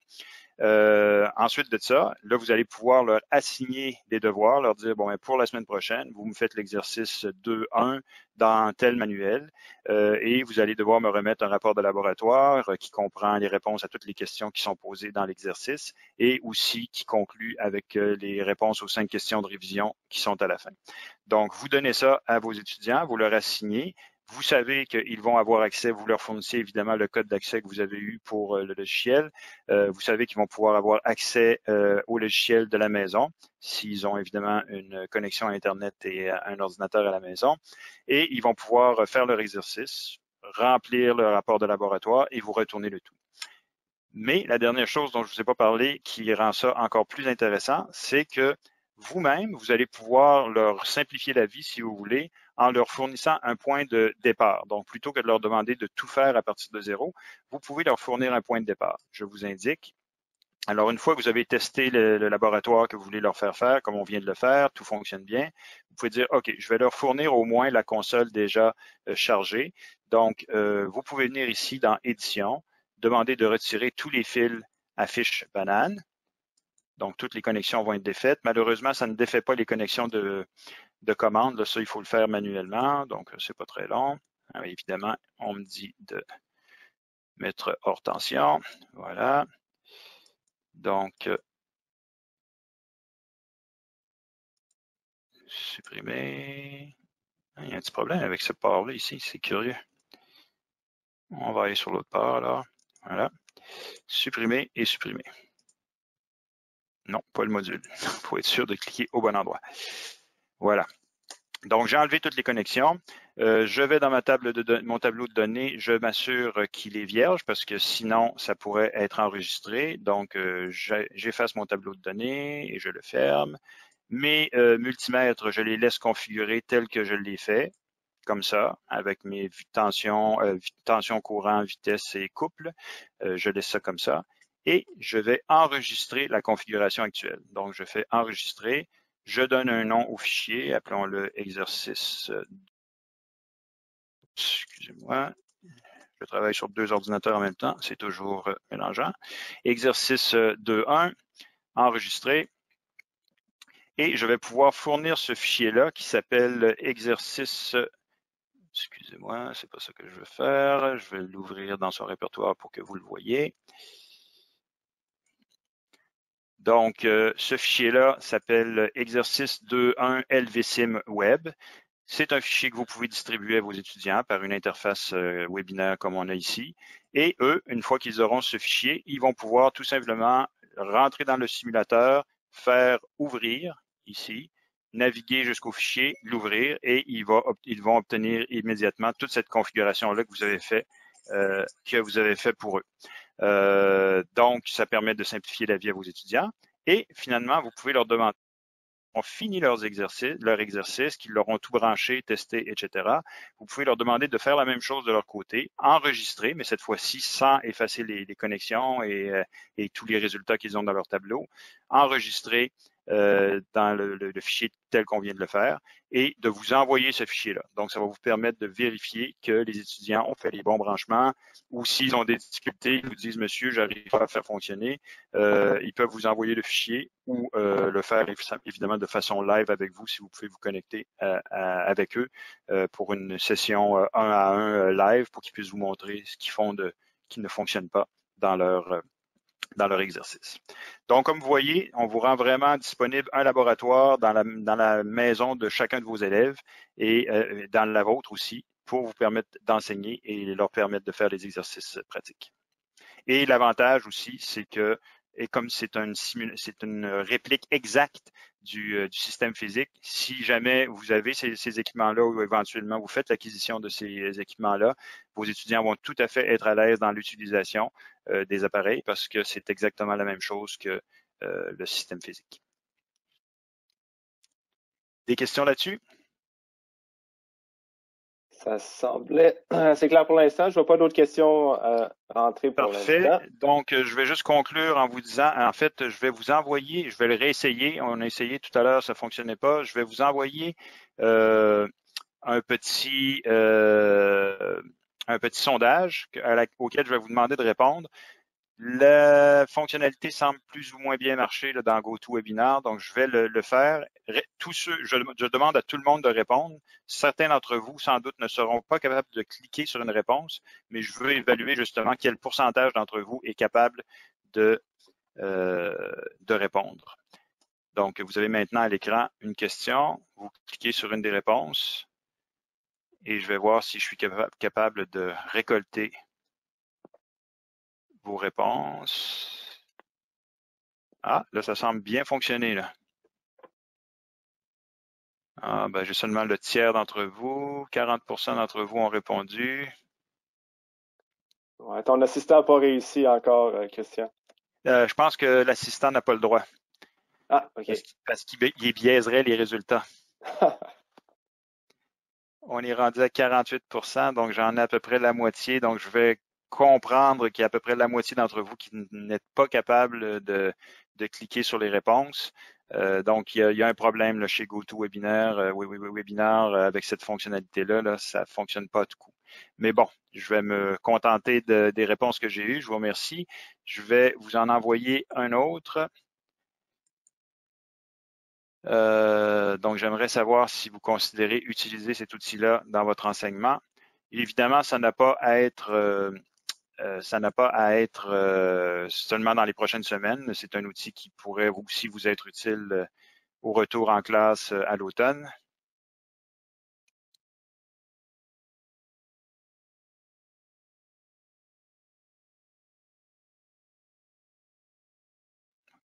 Ensuite de ça, là, vous allez pouvoir leur assigner des devoirs, leur dire, bon, pour la semaine prochaine, vous me faites l'exercice 2.1 dans tel manuel et vous allez devoir me remettre un rapport de laboratoire qui comprend les réponses à toutes les questions qui sont posées dans l'exercice et aussi qui conclut avec les réponses aux 5 questions de révision qui sont à la fin. Donc, vous donnez ça à vos étudiants, vous leur assignez. Vous savez qu'ils vont avoir accès, vous leur fournissez évidemment le code d'accès que vous avez eu pour le logiciel. Vous savez qu'ils vont pouvoir avoir accès au logiciel de la maison, s'ils ont évidemment une connexion à Internet et un ordinateur à la maison. Et ils vont pouvoir faire leur exercice, remplir le rapport de laboratoire et vous retourner le tout. Mais la dernière chose dont je ne vous ai pas parlé, qui rend ça encore plus intéressant, c'est que vous-même, vous allez pouvoir leur simplifier la vie, si vous voulez, en leur fournissant un point de départ. Donc, plutôt que de leur demander de tout faire à partir de zéro, vous pouvez leur fournir un point de départ. Je vous indique. Alors, une fois que vous avez testé le laboratoire que vous voulez leur faire, comme on vient de le faire, tout fonctionne bien, vous pouvez dire, OK, je vais leur fournir au moins la console déjà chargée. Donc, vous pouvez venir ici dans Édition, demander de retirer tous les fils à fiche banane. Donc, toutes les connexions vont être défaites. Malheureusement, ça ne défait pas les connexions de commande. Là, ça, il faut le faire manuellement. Donc, c'est pas très long. Alors, évidemment, on me dit de mettre hors tension. Voilà. Donc, supprimer. Il y a un petit problème avec ce port-là ici. C'est curieux. On va aller sur l'autre port, là. Voilà. Supprimer et supprimer. Non, pas le module. Il faut être sûr de cliquer au bon endroit. Voilà. Donc, j'ai enlevé toutes les connexions. Je vais dans mon tableau de données, je m'assure qu'il est vierge parce que sinon, ça pourrait être enregistré. Donc, j'efface mon tableau de données et je le ferme. Mes multimètres, je les laisse configurer tels que je l'ai fait, comme ça, avec mes tension courant, vitesse et couple. Je laisse ça comme ça. Et je vais enregistrer la configuration actuelle. Donc, je fais enregistrer. Je donne un nom au fichier, appelons-le exercice. Excusez-moi, je travaille sur 2 ordinateurs en même temps, c'est toujours mélangeant. Exercice 2.1, enregistrer. Et je vais pouvoir fournir ce fichier-là qui s'appelle exercice. Excusez-moi, c'est pas ça que je veux faire. Je vais l'ouvrir dans son répertoire pour que vous le voyez. Donc, ce fichier-là s'appelle exercice 2.1 LVSIM Web. C'est un fichier que vous pouvez distribuer à vos étudiants par une interface webinaire comme on a ici. Et eux, une fois qu'ils auront ce fichier, ils vont pouvoir tout simplement rentrer dans le simulateur, faire ouvrir ici, naviguer jusqu'au fichier, l'ouvrir et ils vont obtenir immédiatement toute cette configuration-là que vous avez fait pour eux. Donc, ça permet de simplifier la vie à vos étudiants. Et finalement, vous pouvez leur demander ont fini leur exercice, qu'ils l'auront tout branché, testé, etc. Vous pouvez leur demander de faire la même chose de leur côté, enregistrer, mais cette fois-ci sans effacer les connexions et tous les résultats qu'ils ont dans leur tableau, enregistrer dans le fichier tel qu'on vient de le faire et de vous envoyer ce fichier-là. Donc, ça va vous permettre de vérifier que les étudiants ont fait les bons branchements ou s'ils ont des difficultés, ils vous disent, monsieur, j'arrive pas à faire fonctionner, ils peuvent vous envoyer le fichier ou le faire évidemment de façon live avec vous si vous pouvez vous connecter avec eux pour une session 1 à 1 live pour qu'ils puissent vous montrer ce qu'ils font qui ne fonctionne pas dans leur exercice. Donc, comme vous voyez, on vous rend vraiment disponible un laboratoire dans la maison de chacun de vos élèves et dans la vôtre aussi pour vous permettre d'enseigner et leur permettre de faire des exercices pratiques. Et l'avantage aussi, c'est que, et comme c'est une réplique exacte du système physique, si jamais vous avez ces équipements-là ou éventuellement vous faites l'acquisition de ces équipements-là, vos étudiants vont tout à fait être à l'aise dans l'utilisation des appareils parce que c'est exactement la même chose que le système physique. Des questions là-dessus? Ça semblait assez clair pour l'instant. Je vois pas d'autres questions rentrer pour Parfait. l'instant. Donc, je vais juste conclure en vous disant, en fait, je vais vous envoyer, je vais le réessayer. On a essayé tout à l'heure, ça fonctionnait pas. Je vais vous envoyer un petit sondage auquel je vais vous demander de répondre. La fonctionnalité semble plus ou moins bien marcher là, dans GoToWebinar, donc je vais le faire. Je demande à tout le monde de répondre. Certains d'entre vous, sans doute, ne seront pas capables de cliquer sur une réponse, mais je veux évaluer justement quel pourcentage d'entre vous est capable de répondre. Donc, vous avez maintenant à l'écran une question. Vous cliquez sur une des réponses et je vais voir si je suis capable de récolter vos réponses. Ah, là, ça semble bien fonctionner, là. Ah, ben, j'ai seulement le tiers d'entre vous. 40% d'entre vous ont répondu. Ouais, ton assistant n'a pas réussi encore, Christian. Je pense que l'assistant n'a pas le droit. Ah, OK. Parce qu'il biaiserait les résultats. On est rendu à 48%, donc j'en ai à peu près la moitié. Donc, je vais comprendre qu'il y a à peu près la moitié d'entre vous qui n'êtes pas capable de cliquer sur les réponses. Donc, il y a un problème là, chez GoToWebinar, Webinar avec cette fonctionnalité-là. Là, ça ne fonctionne pas à tout coup. Mais bon, je vais me contenter des réponses que j'ai eues. Je vous remercie. Je vais vous en envoyer un autre. Donc, j'aimerais savoir si vous considérez utiliser cet outil-là dans votre enseignement. Évidemment, ça n'a pas à être seulement dans les prochaines semaines. C'est un outil qui pourrait aussi vous être utile au retour en classe à l'automne.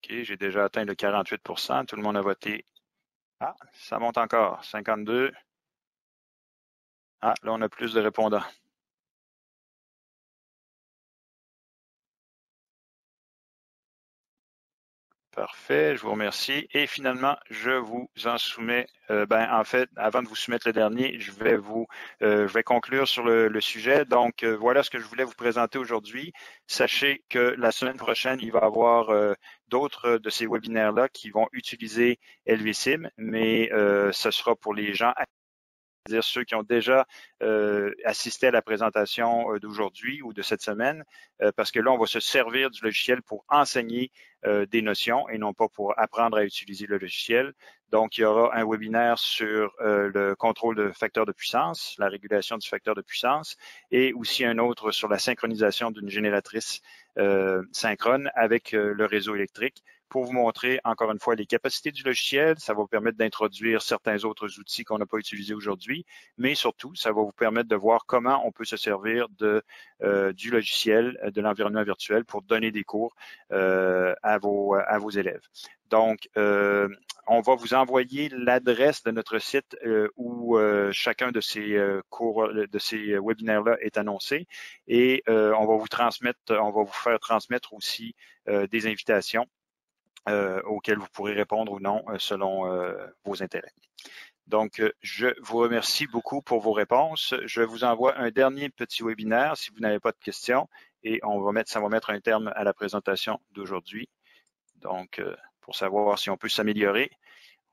OK, j'ai déjà atteint le 48%. Tout le monde a voté. Ah, ça monte encore. 52. Ah, là, on a plus de répondants. Parfait, je vous remercie. Et finalement, je vous en soumets, en fait, avant de vous soumettre le dernier, je vais conclure sur le sujet. Donc, voilà ce que je voulais vous présenter aujourd'hui. Sachez que la semaine prochaine, il va y avoir d'autres de ces webinaires-là qui vont utiliser LVSIM, mais ce sera pour les gens, c'est-à-dire ceux qui ont déjà assisté à la présentation d'aujourd'hui ou de cette semaine, parce que là, on va se servir du logiciel pour enseigner des notions et non pas pour apprendre à utiliser le logiciel. Donc, il y aura un webinaire sur le contrôle de facteur de puissance, la régulation du facteur de puissance, et aussi un autre sur la synchronisation d'une génératrice synchrone avec le réseau électrique, pour vous montrer encore une fois les capacités du logiciel. Ça va vous permettre d'introduire certains autres outils qu'on n'a pas utilisés aujourd'hui, mais surtout, ça va vous permettre de voir comment on peut se servir du logiciel, de l'environnement virtuel pour donner des cours à vos élèves. Donc, on va vous envoyer l'adresse de notre site où chacun de ces cours, de ces webinaires-là est annoncé, et on va vous faire transmettre aussi des invitations auxquelles vous pourrez répondre ou non selon vos intérêts. Donc, je vous remercie beaucoup pour vos réponses. Je vous envoie un dernier petit webinaire si vous n'avez pas de questions, et ça va mettre un terme à la présentation d'aujourd'hui. Donc, pour savoir si on peut s'améliorer,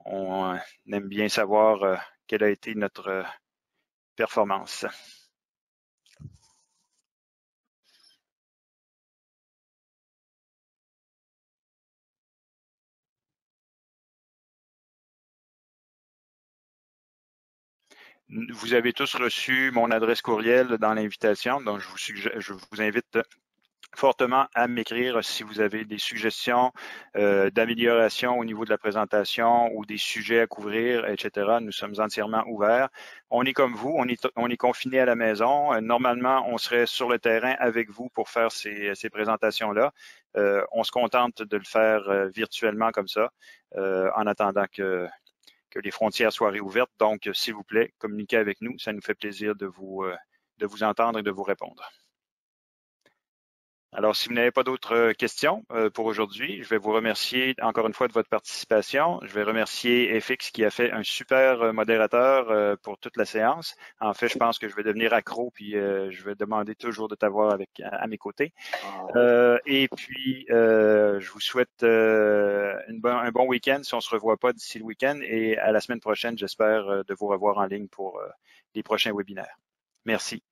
on aime bien savoir quelle a été notre performance. Vous avez tous reçu mon adresse courriel dans l'invitation, donc je vous invite fortement à m'écrire si vous avez des suggestions d'amélioration au niveau de la présentation ou des sujets à couvrir, etc. Nous sommes entièrement ouverts. On est comme vous, on est confinés à la maison. Normalement, on serait sur le terrain avec vous pour faire ces présentations-là. On se contente de le faire virtuellement comme ça, en attendant que les frontières soient réouvertes. Donc, s'il vous plaît, communiquez avec nous. Ça nous fait plaisir de vous entendre et de vous répondre. Alors, si vous n'avez pas d'autres questions pour aujourd'hui, je vais vous remercier encore une fois de votre participation. Je vais remercier FX qui a fait un super modérateur pour toute la séance. En fait, je pense que je vais devenir accro puis je vais demander toujours de t'avoir à mes côtés. Et puis, je vous souhaite un bon week-end si on se revoit pas d'ici le week-end et à la semaine prochaine, j'espère de vous revoir en ligne pour les prochains webinaires. Merci.